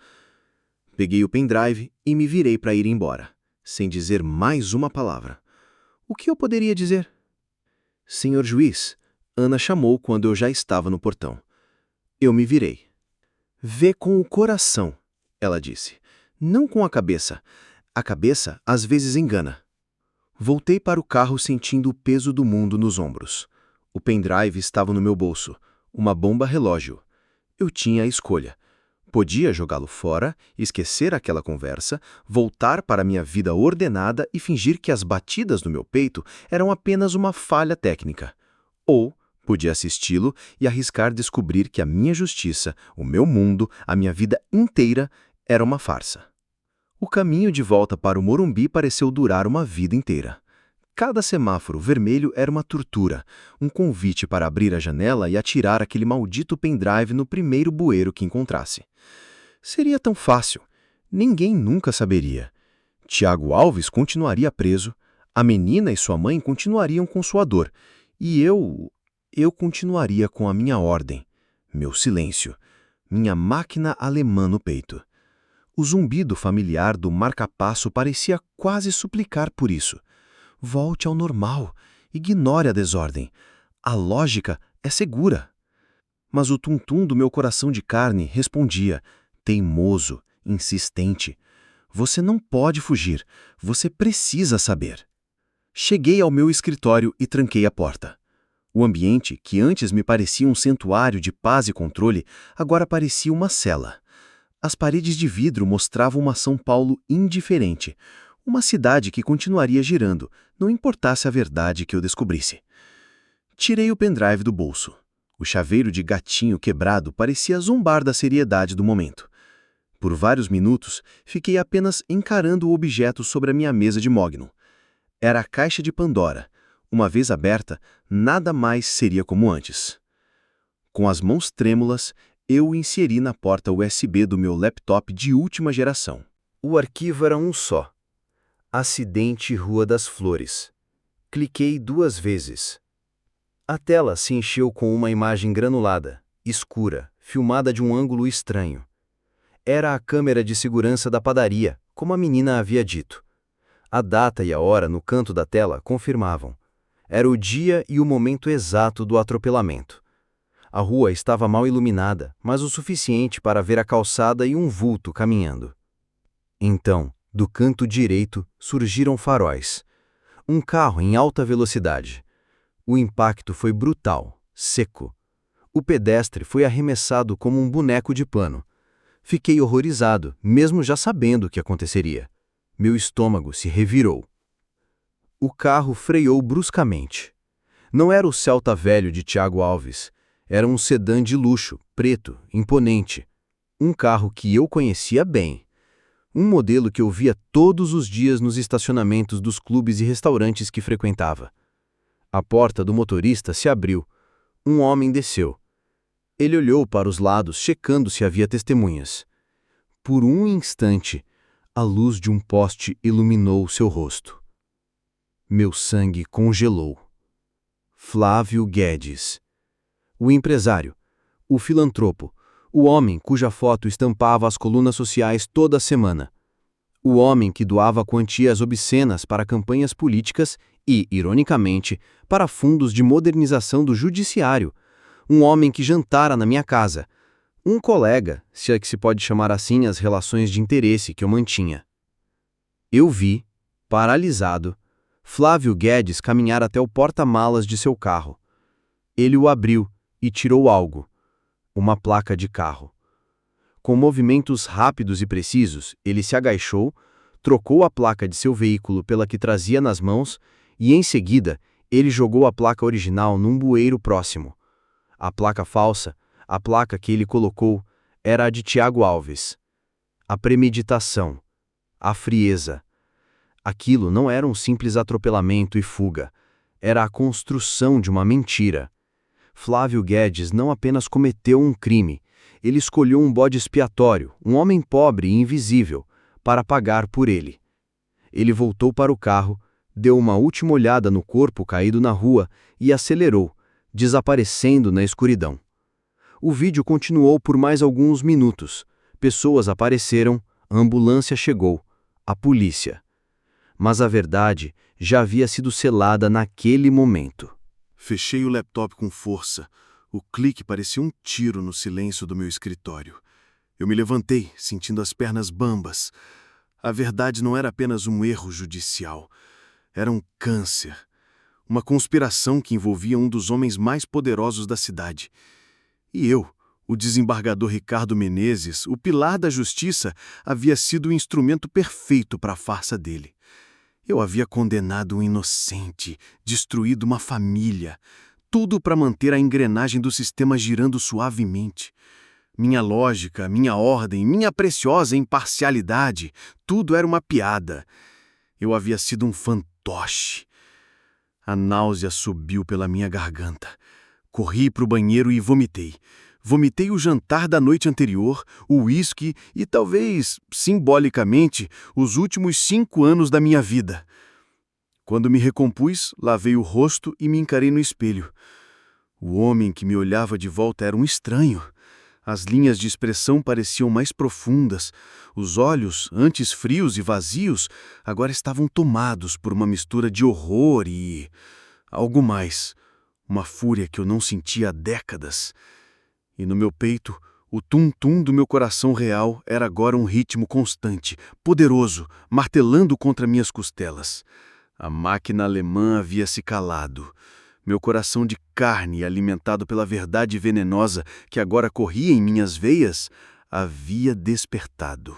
Speaker 2: Peguei o pendrive e me virei para ir embora, sem dizer mais uma palavra. O que eu poderia dizer? Senhor juiz, Ana chamou quando eu já estava no portão. Eu me virei. Vê com o coração, ela disse, não com a cabeça. A cabeça às vezes engana. Voltei para o carro sentindo o peso do mundo nos ombros. O pendrive estava no meu bolso, uma bomba relógio. Eu tinha a escolha. Podia jogá-lo fora, esquecer aquela conversa, voltar para minha vida ordenada e fingir que as batidas no meu peito eram apenas uma falha técnica. Ou podia assisti-lo e arriscar descobrir que a minha justiça, o meu mundo, a minha vida inteira era uma farsa. O caminho de volta para o Morumbi pareceu durar uma vida inteira. Cada semáforo vermelho era uma tortura, um convite para abrir a janela e atirar aquele maldito pendrive no primeiro bueiro que encontrasse. Seria tão fácil. Ninguém nunca saberia. Tiago Alves continuaria preso, a menina e sua mãe continuariam com sua dor, e eu continuaria com a minha ordem, meu silêncio, minha máquina alemã no peito. O zumbido familiar do marca-passo parecia quase suplicar por isso. Volte ao normal, ignore a desordem. A lógica é segura. Mas o tum-tum do meu coração de carne respondia, teimoso, insistente. Você não pode fugir, você precisa saber. Cheguei ao meu escritório e tranquei a porta. O ambiente, que antes me parecia um santuário de paz e controle, agora parecia uma cela. As paredes de vidro mostravam uma São Paulo indiferente, uma cidade que continuaria girando, não importasse a verdade que eu descobrisse. Tirei o pendrive do bolso. O chaveiro de gatinho quebrado parecia zombar da seriedade do momento. Por vários minutos, fiquei apenas encarando o objeto sobre a minha mesa de mogno. Era a caixa de Pandora. Uma vez aberta, nada mais seria como antes. Com as mãos trêmulas, eu o inseri na porta USB do meu laptop de última geração. O arquivo era um só. Acidente Rua das Flores. Cliquei 2 vezes. A tela se encheu com uma imagem granulada, escura, filmada de um ângulo estranho. Era a câmera de segurança da padaria, como a menina havia dito. A data e a hora no canto da tela confirmavam. Era o dia e o momento exato do atropelamento. A rua estava mal iluminada, mas o suficiente para ver a calçada e um vulto caminhando. Então, do canto direito, surgiram faróis. Um carro em alta velocidade. O impacto foi brutal, seco. O pedestre foi arremessado como um boneco de pano. Fiquei horrorizado, mesmo já sabendo o que aconteceria. Meu estômago se revirou. O carro freou bruscamente. Não era o Celta velho de Tiago Alves. Era um sedã de luxo, preto, imponente. Um carro que eu conhecia bem. Um modelo que eu via todos os dias nos estacionamentos dos clubes e restaurantes que frequentava. A porta do motorista se abriu. Um homem desceu. Ele olhou para os lados, checando se havia testemunhas. Por um instante, a luz de um poste iluminou seu rosto. Meu sangue congelou. Flávio Guedes. O empresário, o filantropo, o homem cuja foto estampava as colunas sociais toda semana. O homem que doava quantias obscenas para campanhas políticas e, ironicamente, para fundos de modernização do judiciário. Um homem que jantara na minha casa. Um colega, se é que se pode chamar assim as relações de interesse que eu mantinha. Eu vi, paralisado, Flávio Guedes caminhar até o porta-malas de seu carro. Ele o abriu e tirou algo. Uma placa de carro. Com movimentos rápidos e precisos, ele se agachou, trocou a placa de seu veículo pela que trazia nas mãos e, em seguida, ele jogou a placa original num bueiro próximo. A placa falsa, a placa que ele colocou, era a de Tiago Alves. A premeditação, a frieza. Aquilo não era um simples atropelamento e fuga. Era a construção de uma mentira. Flávio Guedes não apenas cometeu um crime, ele escolheu um bode expiatório, um homem pobre e invisível, para pagar por ele. Ele voltou para o carro, deu uma última olhada no corpo caído na rua e acelerou, desaparecendo na escuridão. O vídeo continuou por mais alguns minutos. Pessoas apareceram, a ambulância chegou, a polícia. Mas a verdade já havia sido selada naquele momento.
Speaker 4: Fechei o laptop com força. O clique parecia um tiro no silêncio do meu escritório. Eu me levantei, sentindo as pernas bambas. A verdade não era apenas um erro judicial. Era um câncer. Uma conspiração que envolvia um dos homens mais poderosos da cidade. E eu, o desembargador Ricardo Menezes, o pilar da justiça, havia sido o instrumento perfeito para a farsa dele. Eu havia condenado um inocente, destruído uma família, tudo para manter a engrenagem do sistema girando suavemente. Minha lógica, minha ordem, minha preciosa imparcialidade, tudo era uma piada. Eu havia sido um fantoche. A náusea subiu pela minha garganta. Corri para o banheiro e vomitei. Vomitei o jantar da noite anterior, o uísque e, talvez, simbolicamente, os últimos 5 anos da minha vida. Quando me recompus, lavei o rosto e me encarei no espelho. O homem que me olhava de volta era um estranho. As linhas de expressão pareciam mais profundas. Os olhos, antes frios e vazios, agora estavam tomados por uma mistura de horror e... algo mais. Uma fúria que eu não sentia há décadas. E no meu peito, o tum-tum do meu coração real era agora um ritmo constante, poderoso, martelando contra minhas costelas. A máquina alemã havia se calado. Meu coração de carne, alimentado pela verdade venenosa que agora corria em minhas veias, havia despertado.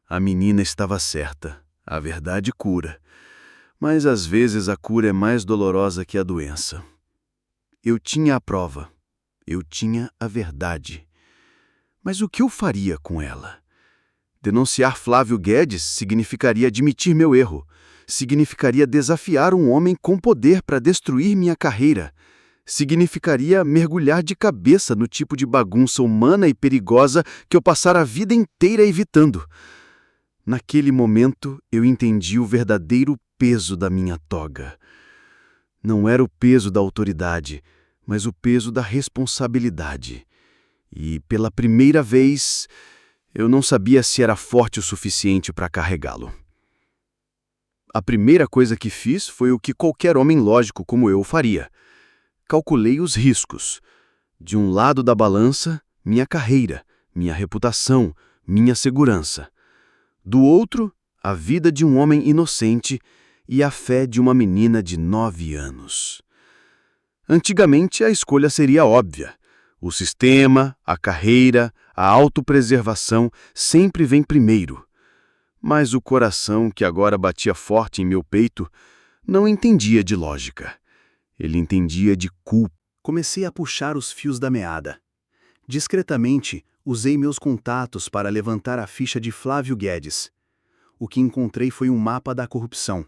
Speaker 4: A menina estava certa. A verdade cura. Mas às vezes a cura é mais dolorosa que a doença. Eu tinha a prova. Eu tinha a verdade. Mas o que eu faria com ela? Denunciar Flávio Guedes significaria admitir meu erro. Significaria desafiar um homem com poder para destruir minha carreira. Significaria mergulhar de cabeça no tipo de bagunça humana e perigosa que eu passara a vida inteira evitando. Naquele momento, eu entendi o verdadeiro peso da minha toga. Não era o peso da autoridade, mas o peso da responsabilidade. E, pela primeira vez, eu não sabia se era forte o suficiente para carregá-lo. A primeira coisa que fiz foi o que qualquer homem lógico como eu faria. Calculei os riscos. De um lado da balança, minha carreira, minha reputação, minha segurança. Do outro, a vida de um homem inocente e a fé de uma menina de 9 anos. Antigamente, a escolha seria óbvia.
Speaker 2: O sistema, a carreira, a autopreservação sempre vem primeiro. Mas o coração, que agora batia forte em meu peito, não entendia de lógica. Ele entendia de culpa.
Speaker 3: Comecei a puxar os fios da meada. Discretamente, usei meus contatos para levantar a ficha de Flávio Guedes. O que encontrei foi um mapa da corrupção.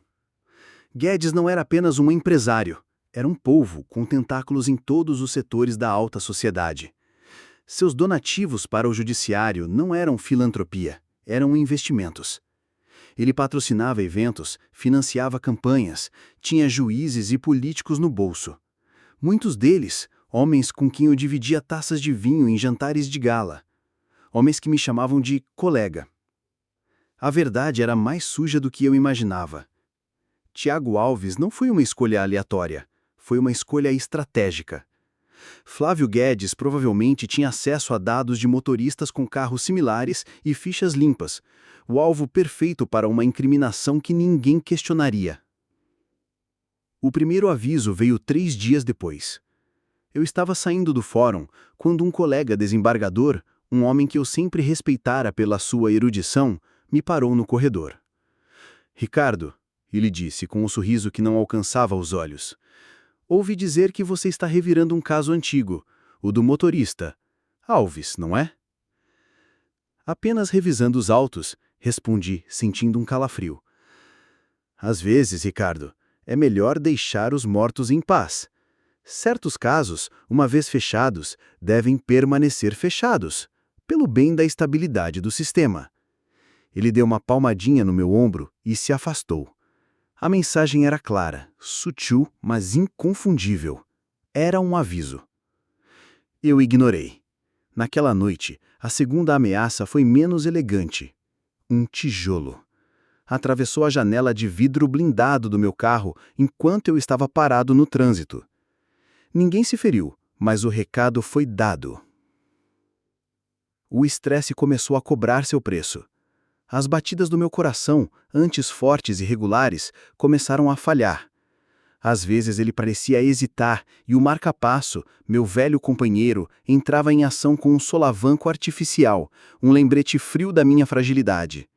Speaker 3: Guedes não era apenas um empresário, era um polvo com tentáculos em todos os setores da alta sociedade. Seus donativos para o judiciário não eram filantropia, eram investimentos. Ele patrocinava eventos, financiava campanhas, tinha juízes e políticos no bolso. Muitos deles, homens com quem eu dividia taças de vinho em jantares de gala. Homens que me chamavam de colega. A verdade era mais suja do que eu imaginava. Tiago Alves não foi uma escolha aleatória, foi uma escolha estratégica. Flávio Guedes provavelmente tinha acesso a dados de motoristas com carros similares e fichas limpas, o alvo perfeito para uma incriminação que ninguém questionaria. O primeiro aviso veio 3 dias depois. Eu estava saindo do fórum quando um colega desembargador, um homem que eu sempre respeitara pela sua erudição, me parou no corredor. Ricardo, ele disse com um sorriso que não alcançava os olhos, ouvi dizer que você está revirando um caso antigo, o do motorista. Alves, não é? Apenas revisando os autos, respondi, sentindo um calafrio. Às vezes, Ricardo, é melhor deixar os mortos em paz. Certos casos, uma vez fechados, devem permanecer fechados, pelo bem da estabilidade do sistema. Ele deu uma palmadinha no meu ombro e se afastou. A mensagem era clara, sutil, mas inconfundível. Era um aviso. Eu ignorei. Naquela noite, a segunda ameaça foi menos elegante. Um tijolo. Atravessou a janela de vidro blindado do meu carro enquanto eu estava parado no trânsito. Ninguém se feriu, mas o recado foi dado. O estresse começou a cobrar seu preço. As batidas do meu coração, antes fortes e regulares, começaram a falhar. Às vezes ele parecia hesitar e o marca-passo, meu velho companheiro, entrava em ação com um solavanco artificial, um lembrete frio da minha fragilidade.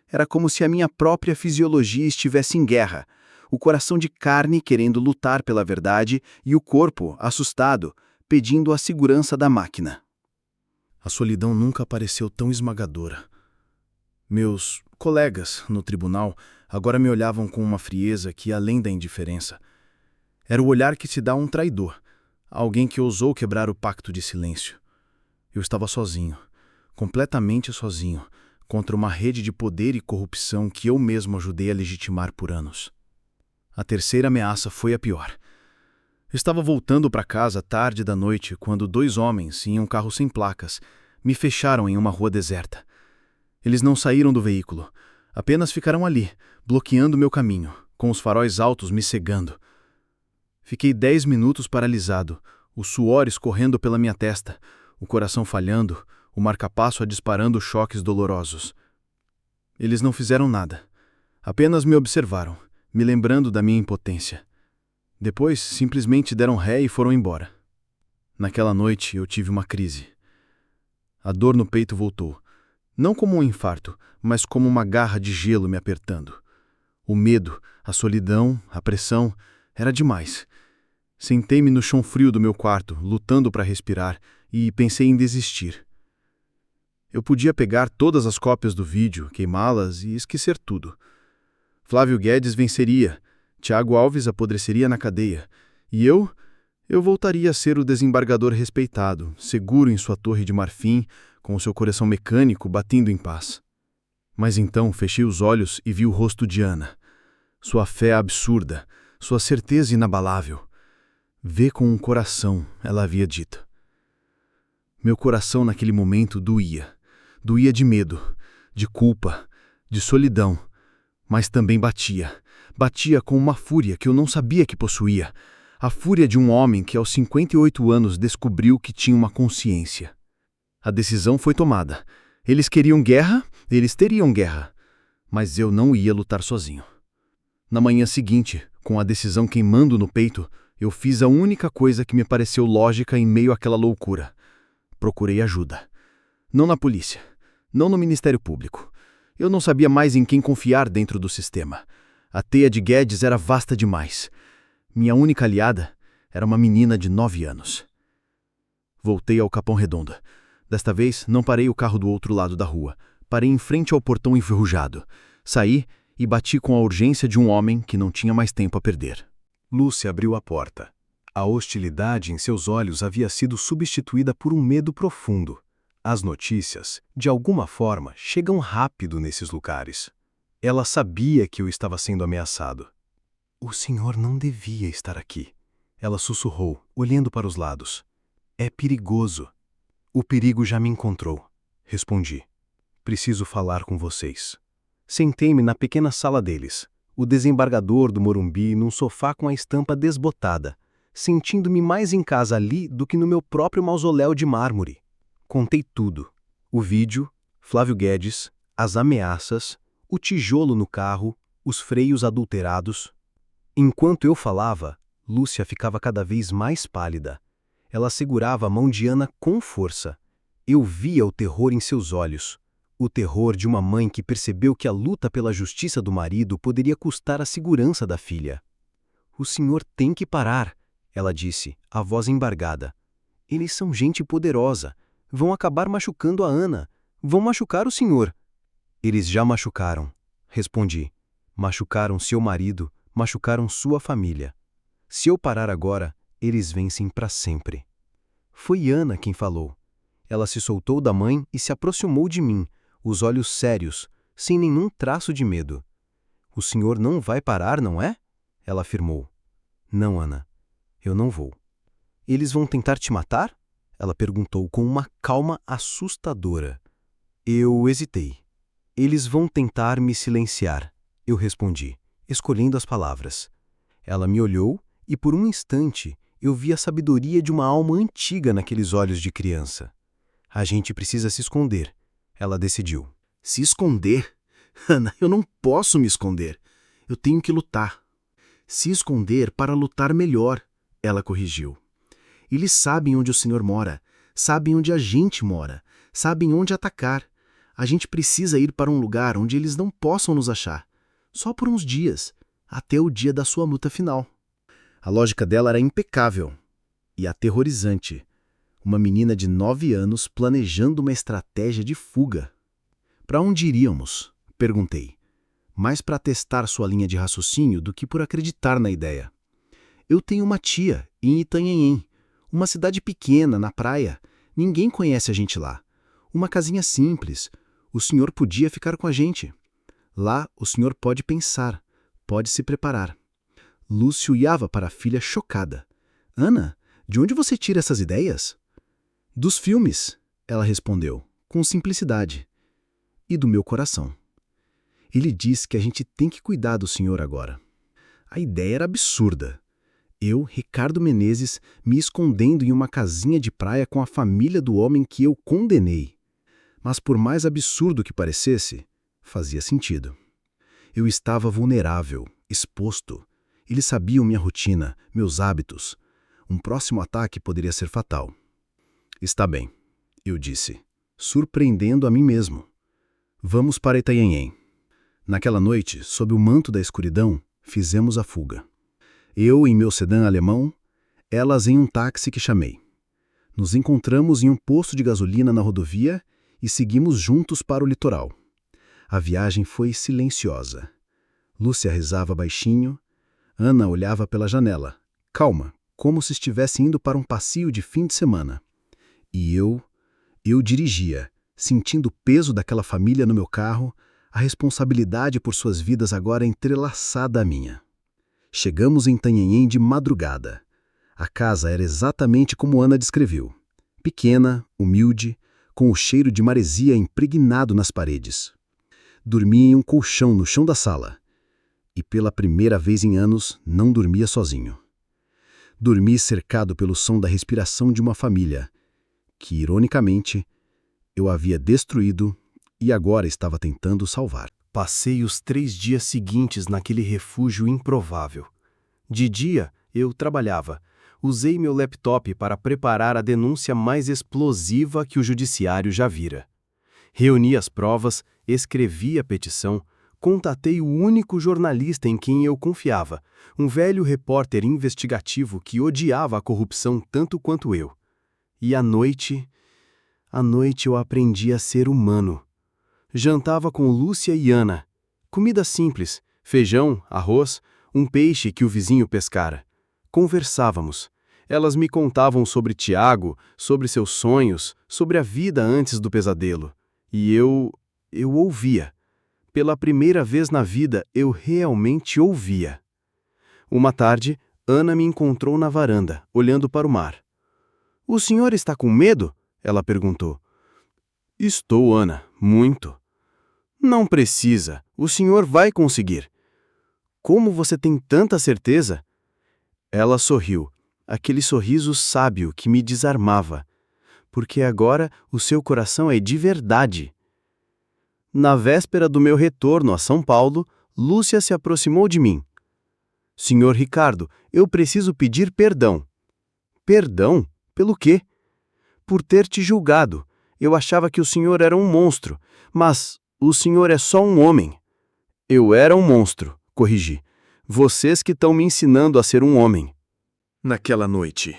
Speaker 3: Era como se a minha própria fisiologia estivesse em guerra, o coração de carne querendo lutar pela verdade e o corpo, assustado, pedindo a segurança da máquina.
Speaker 2: A solidão nunca pareceu tão esmagadora. Meus colegas no tribunal agora me olhavam com uma frieza que ia além da indiferença. Era o olhar que se dá a um traidor, alguém que ousou quebrar o pacto de silêncio. Eu estava sozinho, completamente sozinho, contra uma rede de poder e corrupção que eu mesmo ajudei a legitimar por anos. A terceira ameaça foi a pior. Estava voltando para casa tarde da noite quando 2 homens, em um carro sem placas, me fecharam em uma rua deserta. Eles não saíram do veículo, apenas ficaram ali, bloqueando meu caminho, com os faróis altos me cegando. Fiquei 10 minutos paralisado, o suor escorrendo pela minha testa, o coração falhando, o marca-passo a disparando choques dolorosos. Eles não fizeram nada, apenas me observaram, me lembrando da minha impotência. Depois, simplesmente deram ré e foram embora. Naquela noite, eu tive uma crise. A dor no peito voltou. Não como um infarto, mas como uma garra de gelo me apertando. O medo, a solidão, a pressão, era demais. Sentei-me no chão frio do meu quarto, lutando para respirar, e pensei em desistir. Eu podia pegar todas as cópias do vídeo, queimá-las e esquecer tudo. Flávio Guedes venceria, Tiago Alves apodreceria na cadeia, e eu voltaria a ser o desembargador respeitado, seguro em sua torre de marfim, com o seu coração mecânico batendo em paz. Mas então fechei os olhos e vi o rosto de Ana. Sua fé absurda, sua certeza inabalável. Vê com um coração, ela havia dito. Meu coração naquele momento doía. Doía de medo, de culpa, de solidão, mas também batia. Batia com uma fúria que eu não sabia que possuía. A fúria de um homem que aos 58 anos descobriu que tinha uma consciência. A decisão foi tomada. Eles queriam guerra, eles teriam guerra. Mas eu não ia lutar sozinho. Na manhã seguinte, com a decisão queimando no peito, Eu fiz a única coisa que me pareceu lógica em meio àquela loucura. Procurei ajuda. Não na polícia, não no Ministério Público. Eu não sabia mais em quem confiar dentro do sistema. A teia de Guedes era vasta demais. Minha única aliada era uma menina de 9 anos. Voltei ao Capão Redondo. Desta vez, não parei o carro do outro lado da rua. Parei em frente ao portão enferrujado. Saí e bati com a urgência de um homem que não tinha mais tempo a perder.
Speaker 3: Lúcia abriu a porta. A hostilidade em seus olhos havia sido substituída por um medo profundo. As notícias, de alguma forma, chegam rápido nesses lugares. Ela sabia que eu estava sendo ameaçado. O senhor não devia estar aqui. Ela sussurrou, olhando para os lados. É perigoso. O perigo já me encontrou, respondi. Preciso falar com vocês. Sentei-me na pequena sala deles, o desembargador do Morumbi num sofá com a estampa desbotada, sentindo-me mais em casa ali do que no meu próprio mausoléu de mármore. Contei tudo. O vídeo, Flávio Guedes, as ameaças, o tijolo no carro, os freios adulterados. Enquanto eu falava, Lúcia ficava cada vez mais pálida. Ela segurava a mão de Ana com força. Eu via o terror em seus olhos. O terror de uma mãe que percebeu que a luta pela justiça do marido poderia custar a segurança da filha. O senhor tem que parar, ela disse, a voz embargada. Eles são gente poderosa. Vão acabar machucando a Ana. Vão machucar o senhor. Eles já machucaram, respondi. Machucaram seu marido, machucaram sua família. Se eu parar agora, eles vencem para sempre. Foi Ana quem falou. Ela se soltou da mãe e se aproximou de mim, os olhos sérios, sem nenhum traço de medo. O senhor não vai parar, não é? Ela afirmou. Não, Ana. Eu não vou. Eles vão tentar te matar? Ela perguntou com uma calma assustadora. Eu hesitei. Eles vão tentar me silenciar, eu respondi, escolhendo as palavras. Ela me olhou e por um instante eu vi a sabedoria de uma alma antiga naqueles olhos de criança. A gente precisa se esconder, ela decidiu.
Speaker 2: Se esconder? Ana, eu não posso me esconder. Eu tenho que lutar. Se esconder para lutar melhor, ela corrigiu. Eles sabem onde o senhor mora, sabem onde a gente mora, sabem onde atacar. A gente precisa ir para um lugar onde eles não possam nos achar. Só por uns dias, até o dia da sua luta final. A lógica dela era impecável e aterrorizante. Uma menina de 9 anos planejando uma estratégia de fuga. Para onde iríamos? Perguntei. Mais para testar sua linha de raciocínio do que por acreditar na ideia. Eu tenho uma tia em Itanhaém, uma cidade pequena, na praia. Ninguém conhece a gente lá. Uma casinha simples. O senhor podia ficar com a gente. Lá o senhor pode pensar, pode se preparar. Lúcia olhava para a filha chocada. Ana, de onde você tira essas ideias? Dos filmes, ela respondeu, com simplicidade. E do meu coração. Ele diz que a gente tem que cuidar do senhor agora. A ideia era absurda. Eu, Ricardo Menezes, me escondendo em uma casinha de praia com a família do homem que eu condenei. Mas por mais absurdo que parecesse, fazia sentido. Eu estava vulnerável, exposto. Eles sabiam minha rotina, meus hábitos. Um próximo ataque poderia ser fatal. Está bem, eu disse, surpreendendo a mim mesmo. Vamos para Itanhaém. Naquela noite, sob o manto da escuridão, fizemos a fuga. Eu em meu sedã alemão, elas em um táxi que chamei. Nos encontramos em um posto de gasolina na rodovia e seguimos juntos para o litoral. A viagem foi silenciosa. Lúcia rezava baixinho, Ana olhava pela janela, calma, como se estivesse indo para um passeio de fim de semana. E eu dirigia, sentindo o peso daquela família no meu carro, a responsabilidade por suas vidas agora entrelaçada à minha. Chegamos em Itanhaém de madrugada. A casa era exatamente como Ana descreveu. Pequena, humilde, com o cheiro de maresia impregnado nas paredes. Dormia em um colchão no chão da sala. E pela primeira vez em anos, não dormia sozinho. Dormi cercado pelo som da respiração de uma família, que, ironicamente, eu havia destruído e agora estava tentando salvar.
Speaker 5: Passei os 3 dias seguintes naquele refúgio improvável. De dia,
Speaker 3: Eu trabalhava. Usei meu laptop para preparar a denúncia mais explosiva que o judiciário já vira. Reuni as provas, escrevi a petição, contatei o único jornalista em quem eu confiava, um velho repórter investigativo que odiava a corrupção tanto quanto eu. E à noite eu aprendi a ser humano. Jantava com Lúcia e Ana. Comida simples, feijão, arroz, um peixe que o vizinho pescara. Conversávamos. Elas me contavam sobre Tiago, sobre seus sonhos, sobre a vida antes do pesadelo. E eu ouvia. Pela primeira vez na vida, eu realmente ouvia. Uma tarde, Ana me encontrou na varanda, olhando para o mar. "O senhor está com medo?" ela perguntou. "Estou, Ana, muito." "Não precisa, o senhor vai conseguir." "Como você tem tanta certeza?" Ela sorriu, aquele sorriso sábio que me desarmava. "Porque agora o seu coração é de verdade." Na véspera do meu retorno a São Paulo, Lúcia se aproximou de mim. "Senhor Ricardo, eu preciso pedir perdão." "Perdão? Pelo quê?" "Por ter te julgado. Eu achava que o senhor era um monstro, mas o senhor é só um homem." "Eu era um monstro", corrigi. "Vocês que estão me ensinando a ser um homem."
Speaker 2: Naquela noite,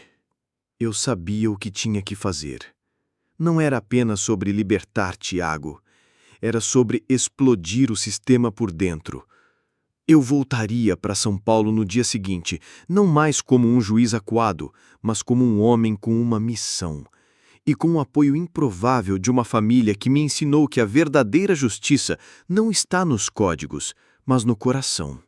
Speaker 2: eu sabia o que tinha que fazer. Não era apenas sobre libertar Tiago. Era sobre explodir o sistema por dentro. Eu voltaria para São Paulo no dia seguinte, não mais como um juiz acuado, mas como um homem com uma missão. E com o apoio improvável de uma família que me ensinou que a verdadeira justiça não está nos códigos, mas no coração.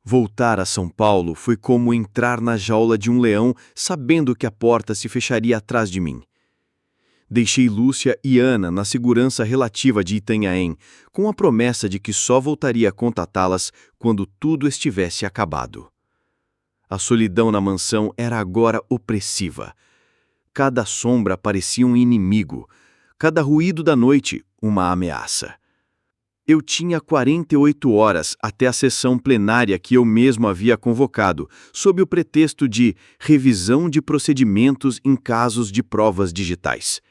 Speaker 2: Voltar a São Paulo foi como entrar na jaula de um leão, sabendo que a porta se fecharia atrás de mim. Deixei Lúcia e Ana na segurança relativa de Itanhaém, com a promessa de que só voltaria a contatá-las quando tudo estivesse acabado. A solidão na mansão era agora opressiva. Cada sombra parecia um inimigo, cada ruído da noite uma ameaça. Eu tinha 48 horas até a sessão plenária que eu mesmo havia convocado, sob o pretexto de revisão de procedimentos em casos de provas digitais.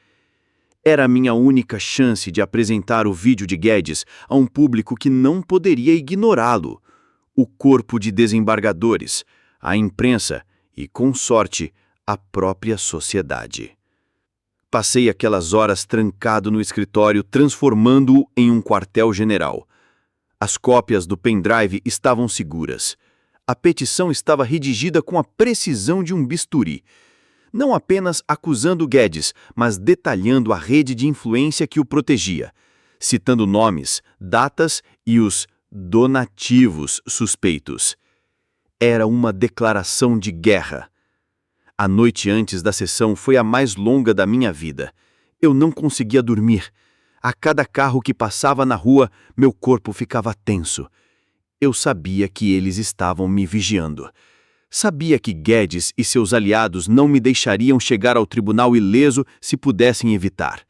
Speaker 2: Era a minha única chance de apresentar o vídeo de Guedes a um público que não poderia ignorá-lo: o corpo de desembargadores, a imprensa e, com sorte, a própria sociedade. Passei aquelas horas trancado no escritório, transformando-o em um quartel-general. As cópias do pendrive estavam seguras. A petição estava redigida com a precisão de um bisturi. Não apenas acusando Guedes, mas detalhando a rede de influência que o protegia, citando nomes, datas e os donativos suspeitos. Era uma declaração de guerra. A noite antes da sessão foi a mais longa da minha vida. Eu não conseguia dormir. A cada carro que passava na rua, meu corpo ficava tenso. Eu sabia que eles estavam me vigiando. Sabia que Guedes e seus aliados não me deixariam chegar ao tribunal ileso se pudessem evitar.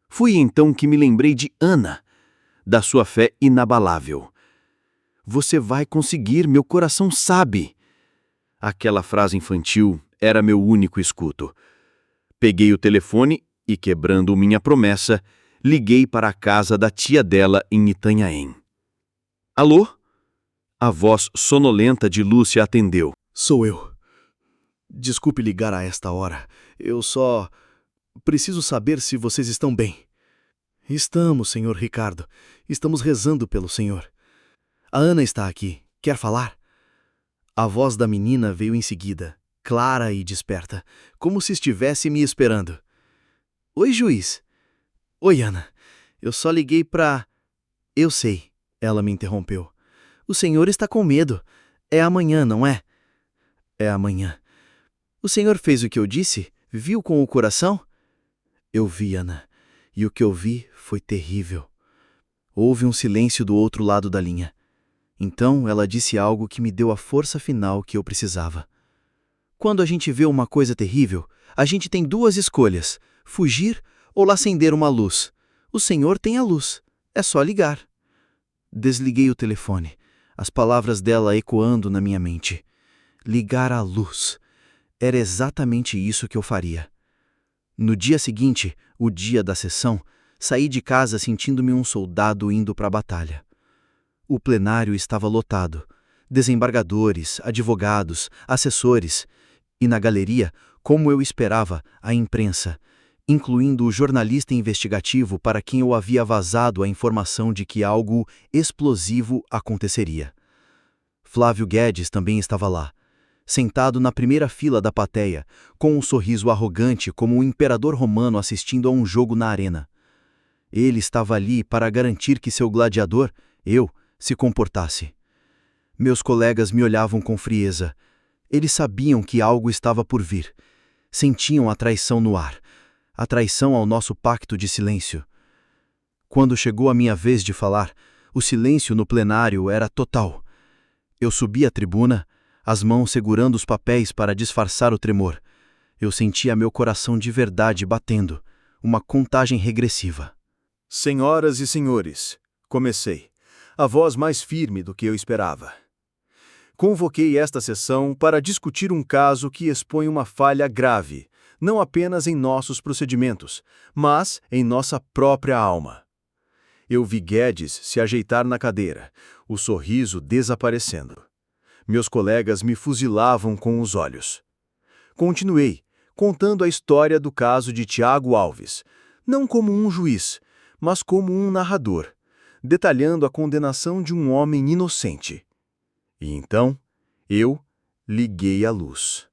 Speaker 2: Foi então que me lembrei de Ana, da sua fé inabalável. "Você vai conseguir, meu coração sabe." Aquela frase infantil era meu único escudo. Peguei o telefone e, quebrando minha promessa, liguei para a casa da tia dela em Itanhaém. "Alô?" A voz sonolenta de Lúcia atendeu.
Speaker 3: "Sou eu. Desculpe ligar a esta hora. Eu só preciso saber se vocês estão bem." "Estamos, senhor Ricardo. Estamos rezando pelo senhor. A Ana está aqui. Quer falar?" A voz da menina veio em seguida, clara e desperta, como se estivesse me esperando. "Oi, juiz." "Oi, Ana. Eu só liguei pra..." "Eu sei." Ela me interrompeu. "O senhor está com medo. É amanhã, não é?" "É amanhã." "O senhor fez o que eu disse? Viu com o coração?" "Eu vi, Ana. E o que eu vi foi terrível." Houve um silêncio do outro lado da linha. Então ela disse algo que me deu a força final que eu precisava. "Quando a gente vê uma coisa terrível, a gente tem duas escolhas: fugir ou acender uma luz. O senhor tem a luz. É só ligar." Desliguei o telefone, as palavras dela ecoando na minha mente.
Speaker 2: ligar a luz. Era exatamente isso que eu faria. No dia seguinte, o dia da sessão, saí de casa sentindo-me um soldado indo para a batalha. O plenário estava lotado. Desembargadores, advogados, assessores. E na galeria, como eu esperava, a imprensa, incluindo o jornalista investigativo para quem eu havia vazado a informação de que algo explosivo aconteceria. Flávio Guedes também estava lá, sentado na primeira fila da plateia, com um sorriso arrogante como um imperador romano assistindo a um jogo na arena. Ele estava ali para garantir que seu gladiador, eu, se comportasse. Meus colegas me olhavam com frieza. Eles sabiam que algo estava por vir. Sentiam a traição no ar, a traição ao nosso pacto de silêncio. Quando chegou a minha vez de falar, o silêncio no plenário era total. Eu subi à tribuna, as mãos segurando os papéis para disfarçar o tremor. Eu sentia meu coração de verdade batendo, uma contagem regressiva.
Speaker 4: Senhoras e senhores, comecei, a voz mais firme do que eu esperava. Convoquei esta sessão para discutir um caso que expõe uma falha grave, não apenas em nossos procedimentos, mas em nossa própria alma. Eu vi Guedes se ajeitar na cadeira, o sorriso desaparecendo. Meus colegas me fuzilavam com os olhos. Continuei, contando a história do caso de Tiago Alves, não como um juiz, mas como um narrador, detalhando a condenação de um homem inocente. E então, eu liguei a luz.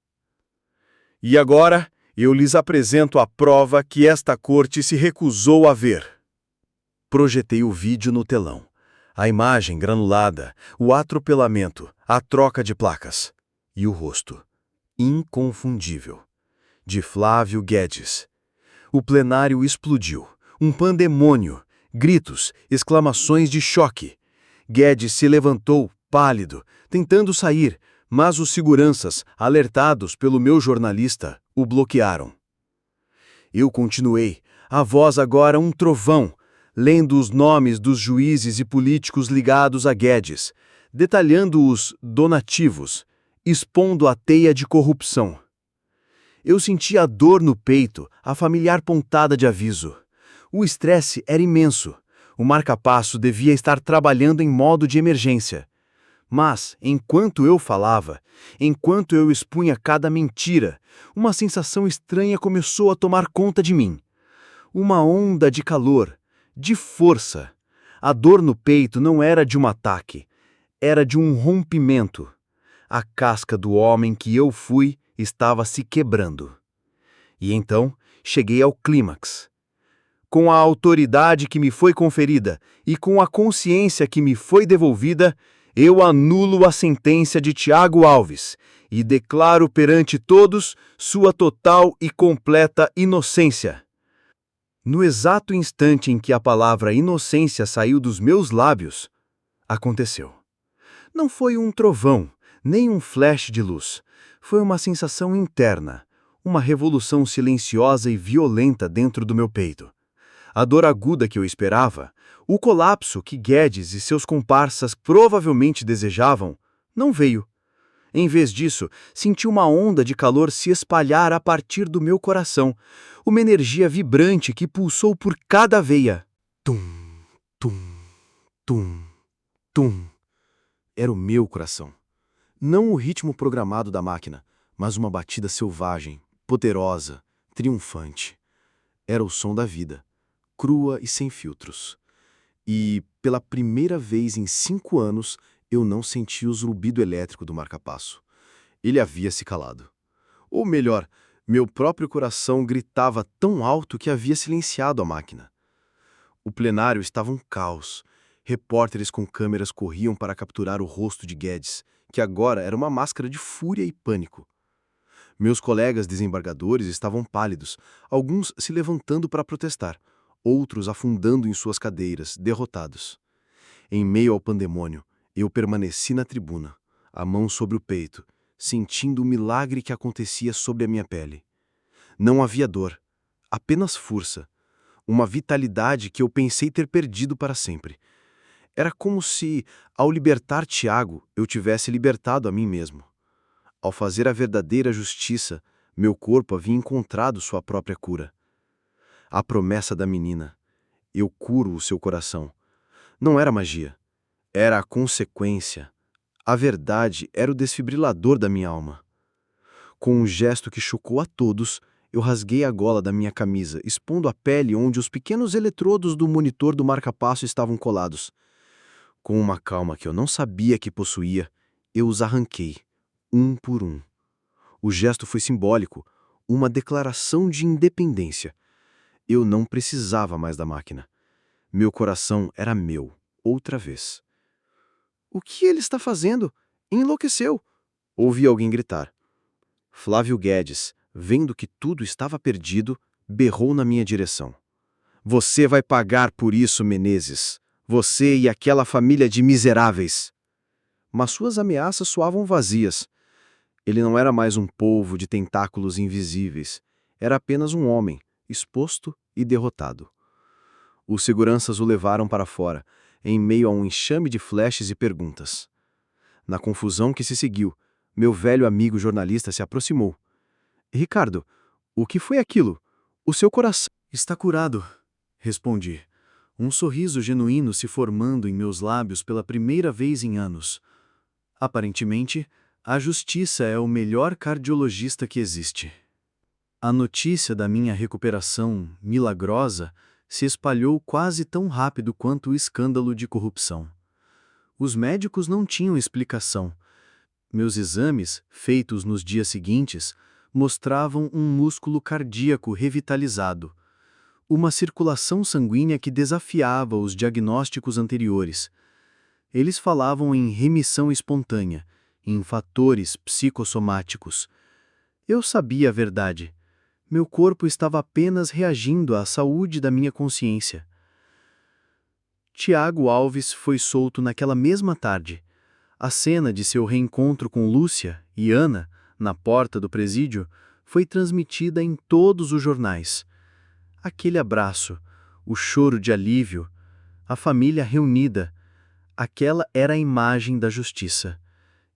Speaker 4: E agora, eu lhes apresento a prova que esta corte se recusou a ver. Projetei o vídeo no telão. A imagem granulada, o atropelamento, a troca de placas. E o rosto, inconfundível, de Flávio Guedes. O plenário explodiu. Um pandemônio, gritos, exclamações de choque. Guedes se levantou, pálido, tentando sair, mas os seguranças, alertados pelo meu jornalista, o bloquearam. Eu continuei, a voz agora um trovão, lendo os nomes dos juízes e políticos ligados a Guedes, detalhando os donativos, expondo a teia de corrupção. Eu sentia a dor no peito, a familiar pontada de aviso. O estresse era imenso. O marca-passo devia estar trabalhando em modo de emergência. Mas, enquanto eu falava, enquanto eu expunha cada mentira, uma sensação estranha começou a tomar conta de mim. Uma onda de calor, de força. A dor no peito não era de um ataque, era de um rompimento. A casca do homem que eu fui estava se quebrando. E então cheguei ao clímax. Com a autoridade que me foi conferida e com a consciência que me foi devolvida, eu anulo a sentença de Tiago Alves e declaro perante todos sua total e completa inocência. No exato instante em que a palavra inocência saiu dos meus lábios, aconteceu. Não foi um trovão, nem um flash de luz. Foi uma sensação interna, uma revolução silenciosa e violenta dentro do meu peito. A dor aguda que eu esperava, o colapso que Guedes e seus comparsas provavelmente desejavam, não veio. Em vez disso, senti uma onda de calor se espalhar a partir do meu coração, uma energia vibrante que pulsou por cada veia.
Speaker 1: Tum, tum, tum, tum. Era o meu coração. Não o ritmo programado da máquina, mas uma batida selvagem, poderosa, triunfante. Era o som da vida, crua e sem filtros. E, pela primeira vez em 5 anos, eu não senti o zumbido elétrico do marca-passo. Ele havia se calado. Ou melhor, meu próprio coração gritava tão alto que havia silenciado a máquina. O plenário estava um caos. Repórteres com câmeras corriam para capturar o rosto de Guedes, que agora era uma máscara de fúria e pânico. Meus colegas desembargadores estavam pálidos, alguns se levantando para protestar, outros afundando em suas cadeiras, derrotados. Em meio ao pandemônio, eu permaneci na tribuna, a mão sobre o peito, sentindo o milagre que acontecia sobre a minha pele. Não havia dor, apenas força, uma vitalidade que eu pensei ter perdido para sempre. Era como se, ao libertar Tiago, eu tivesse libertado a mim mesmo.
Speaker 2: Ao fazer a verdadeira justiça, meu corpo havia encontrado sua própria cura. A promessa da menina: eu curo o seu coração. Não era magia. Era a consequência. A verdade era o desfibrilador da minha alma. Com um gesto que chocou a todos, eu rasguei a gola da minha camisa, expondo a pele onde os pequenos eletrodos do monitor do marca-passo estavam colados. Com uma calma que eu não sabia que possuía, eu os arranquei, um por um. O gesto foi simbólico, uma declaração de independência. Eu não precisava mais da máquina. Meu coração era meu, outra vez. O que ele está fazendo? Enlouqueceu! Ouvi alguém gritar. Flávio Guedes, vendo que tudo estava perdido, berrou na minha direção. Você vai pagar por isso, Menezes. Você e aquela família de miseráveis. Mas suas ameaças soavam vazias. Ele não era mais um polvo de tentáculos invisíveis. Era apenas um homem, exposto e derrotado. Os seguranças o levaram para fora, em meio a um enxame de flashes e perguntas. Na confusão que se seguiu, meu velho amigo jornalista se aproximou. Ricardo, o que foi aquilo? O seu coração...
Speaker 3: Está curado, respondi, um sorriso genuíno se formando em meus lábios pela primeira vez em anos. Aparentemente, a justiça é o melhor cardiologista que existe. A notícia da minha recuperação milagrosa se espalhou quase tão rápido quanto o escândalo de corrupção. Os médicos não tinham explicação. Meus exames, feitos nos dias seguintes, mostravam um músculo cardíaco revitalizado, uma circulação sanguínea que desafiava os diagnósticos anteriores. Eles falavam em remissão espontânea, em fatores psicossomáticos. Eu sabia a verdade. Meu corpo estava apenas reagindo à saúde da minha consciência. Tiago Alves foi solto naquela mesma tarde. A cena de seu reencontro com Lúcia e Ana, na porta do presídio, foi transmitida em todos os jornais. Aquele abraço, o choro de alívio, a família reunida, aquela era a imagem da justiça.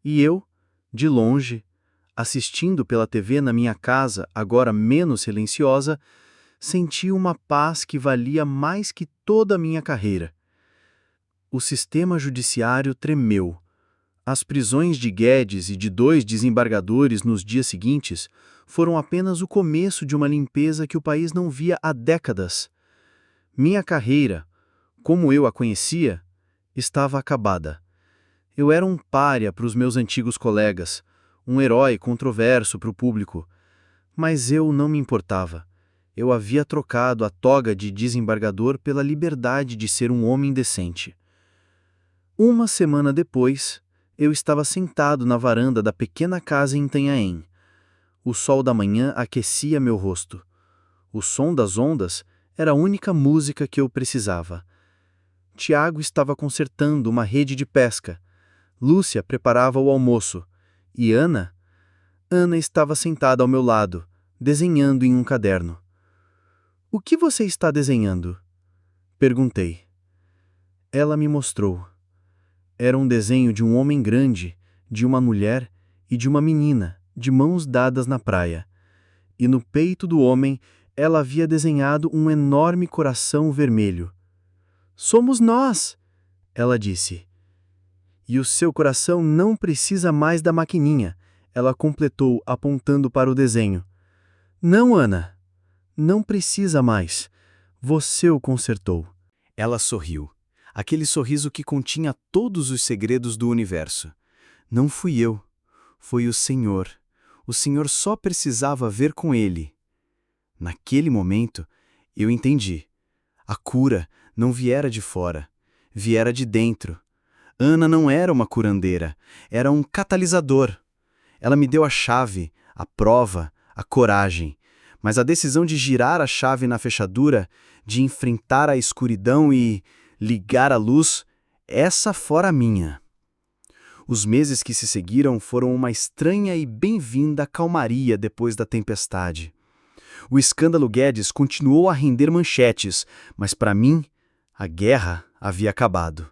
Speaker 3: E eu, de longe, assistindo pela TV na minha casa, agora menos silenciosa, senti uma paz que valia mais que toda a minha carreira. O sistema judiciário tremeu. As prisões de Guedes e de 2 desembargadores nos dias seguintes foram apenas o começo de uma limpeza que o país não via há décadas. Minha carreira, como eu a conhecia, estava acabada. Eu era um pária para os meus antigos colegas, um herói controverso para o público. Mas eu não me importava. Eu havia trocado a toga de desembargador pela liberdade de ser um homem decente. Uma semana depois, eu estava sentado na varanda da pequena casa em Itanhaém. O sol da manhã aquecia meu rosto. O som das ondas era a única música que eu precisava. Tiago estava consertando uma rede de pesca. Lúcia preparava o almoço. E Ana? Ana estava sentada ao meu lado, desenhando em um caderno. O que você está desenhando? Perguntei. Ela me mostrou. Era um desenho de um homem grande, de uma mulher e de uma menina, de mãos dadas na praia. E no peito do homem, ela havia desenhado um enorme coração vermelho. Somos nós, ela disse. E o seu coração não precisa mais da maquininha, ela completou, apontando para o desenho. Não, Ana, não precisa mais. Você o consertou. Ela sorriu. Aquele sorriso que continha todos os segredos do universo. Não fui eu, foi o Senhor. O Senhor só precisava ver com ele. Naquele momento, eu entendi. A cura não viera de fora, viera de dentro. Ana não era uma curandeira, era um catalisador. Ela me deu a chave, a prova, a coragem. Mas a decisão de girar a chave na fechadura, de enfrentar a escuridão e ligar a luz, essa fora minha. Os meses que se seguiram foram uma estranha e bem-vinda calmaria depois da tempestade. O escândalo Guedes continuou a render manchetes, mas para mim, a guerra havia acabado.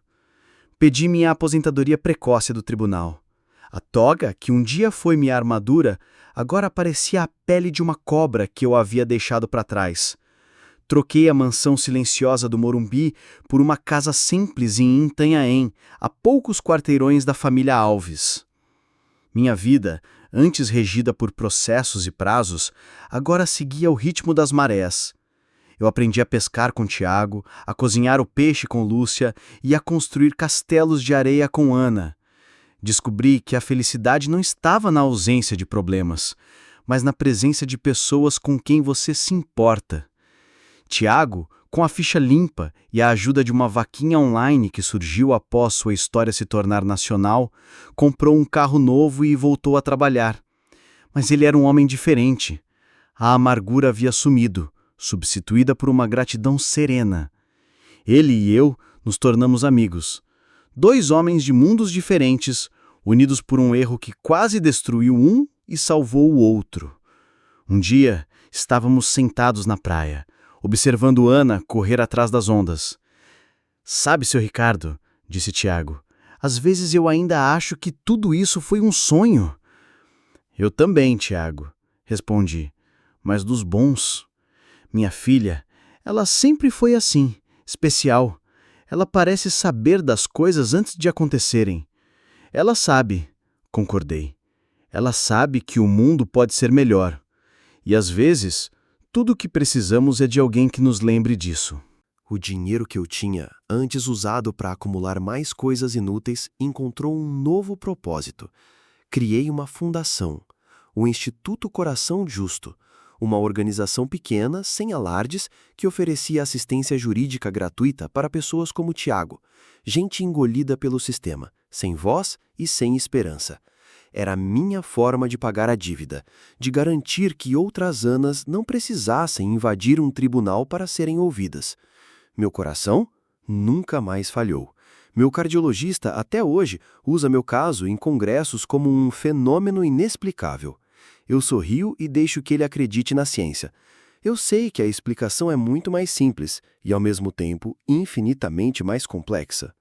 Speaker 3: Pedi minha aposentadoria precoce do tribunal.
Speaker 2: A toga, que um dia foi minha armadura, agora parecia a pele de uma cobra que eu havia deixado para trás. Troquei a mansão silenciosa do Morumbi por uma casa simples em Itanhaém, a poucos quarteirões da família Alves. Minha vida, antes regida por processos e prazos, agora seguia o ritmo das marés. Eu aprendi a pescar com Tiago, a cozinhar o peixe com Lúcia e a construir castelos de areia com Ana. Descobri que a felicidade não estava na ausência de problemas, mas na presença de pessoas com quem você se importa. Tiago, com a ficha limpa e a ajuda de uma vaquinha online que surgiu após sua história se tornar nacional, comprou um carro novo e voltou a trabalhar. Mas ele era um homem diferente. A amargura havia sumido, substituída por uma gratidão serena. Ele e eu nos tornamos amigos. 2 homens de mundos diferentes, unidos por um erro que quase destruiu um e salvou o outro. Um dia, estávamos sentados na praia, observando Ana correr atrás das ondas. "Sabe, seu Ricardo", disse Tiago, "às vezes eu ainda acho que tudo isso foi um sonho." "Eu também, Tiago", respondi, "mas dos bons. Minha filha, ela sempre foi assim, especial. Ela parece saber das coisas antes de acontecerem." "Ela sabe", concordei. "Ela sabe que o mundo pode ser melhor. E às vezes, tudo o que precisamos é de alguém que nos lembre disso."
Speaker 4: O dinheiro que eu tinha, antes usado para acumular mais coisas inúteis, encontrou um novo propósito. Criei uma fundação, o Instituto Coração Justo, uma organização pequena, sem alardes, que oferecia assistência jurídica gratuita para pessoas como Tiago, gente engolida pelo sistema, sem voz e sem esperança. Era a minha forma de pagar a dívida, de garantir que outras Anas não precisassem invadir um tribunal para serem ouvidas. Meu coração nunca mais falhou. Meu cardiologista até hoje usa meu caso em congressos como um fenômeno inexplicável. Eu sorrio e deixo que ele acredite na ciência. Eu sei que a explicação é muito mais simples e, ao mesmo tempo, infinitamente mais complexa.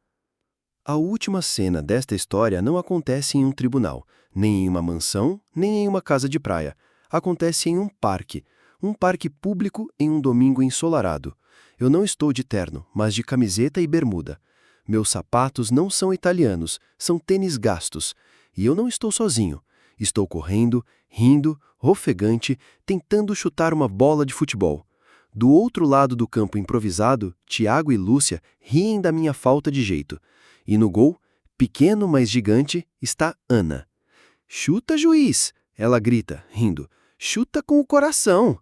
Speaker 4: A última cena desta história não acontece em um tribunal, nem em uma mansão, nem em uma casa de praia. Acontece em um parque público em um domingo ensolarado. Eu não estou de terno, mas de camiseta e bermuda. Meus sapatos não são italianos, são tênis gastos. E eu não estou sozinho. Estou correndo, rindo, ofegante, tentando chutar uma bola de futebol. Do outro lado do campo improvisado, Tiago e Lúcia riem da minha falta de jeito. E no gol, pequeno mas gigante, está Ana. "Chuta, juiz!" ela grita, rindo. "Chuta com o coração!"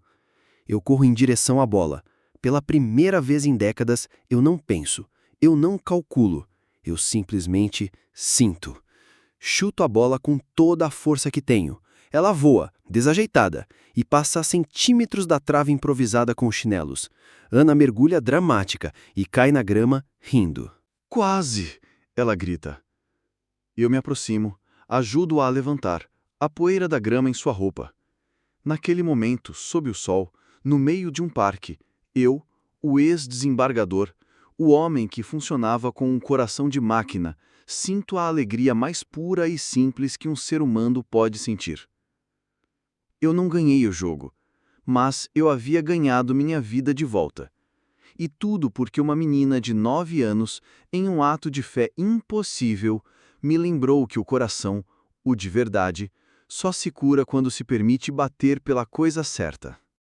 Speaker 4: Eu corro em direção à bola. Pela primeira vez em décadas, eu não penso, eu não calculo, eu simplesmente sinto. Chuto a bola com toda a força que tenho. Ela voa, desajeitada, e passa a centímetros da trave improvisada com os chinelos. Ana mergulha dramática e cai na grama, rindo.
Speaker 2: "Quase!" ela grita. Eu me aproximo, ajudo-a a levantar, a poeira da grama em sua roupa. Naquele momento, sob o sol, no meio de um parque, eu, o ex-desembargador, o homem que funcionava com um coração de máquina, sinto a alegria mais pura e simples que um ser humano pode sentir. Eu não ganhei o jogo, mas eu havia ganhado minha vida de volta. E tudo porque uma menina de 9 anos, em um ato de fé impossível, me lembrou que o coração, o de verdade, só se cura quando se permite bater pela coisa certa.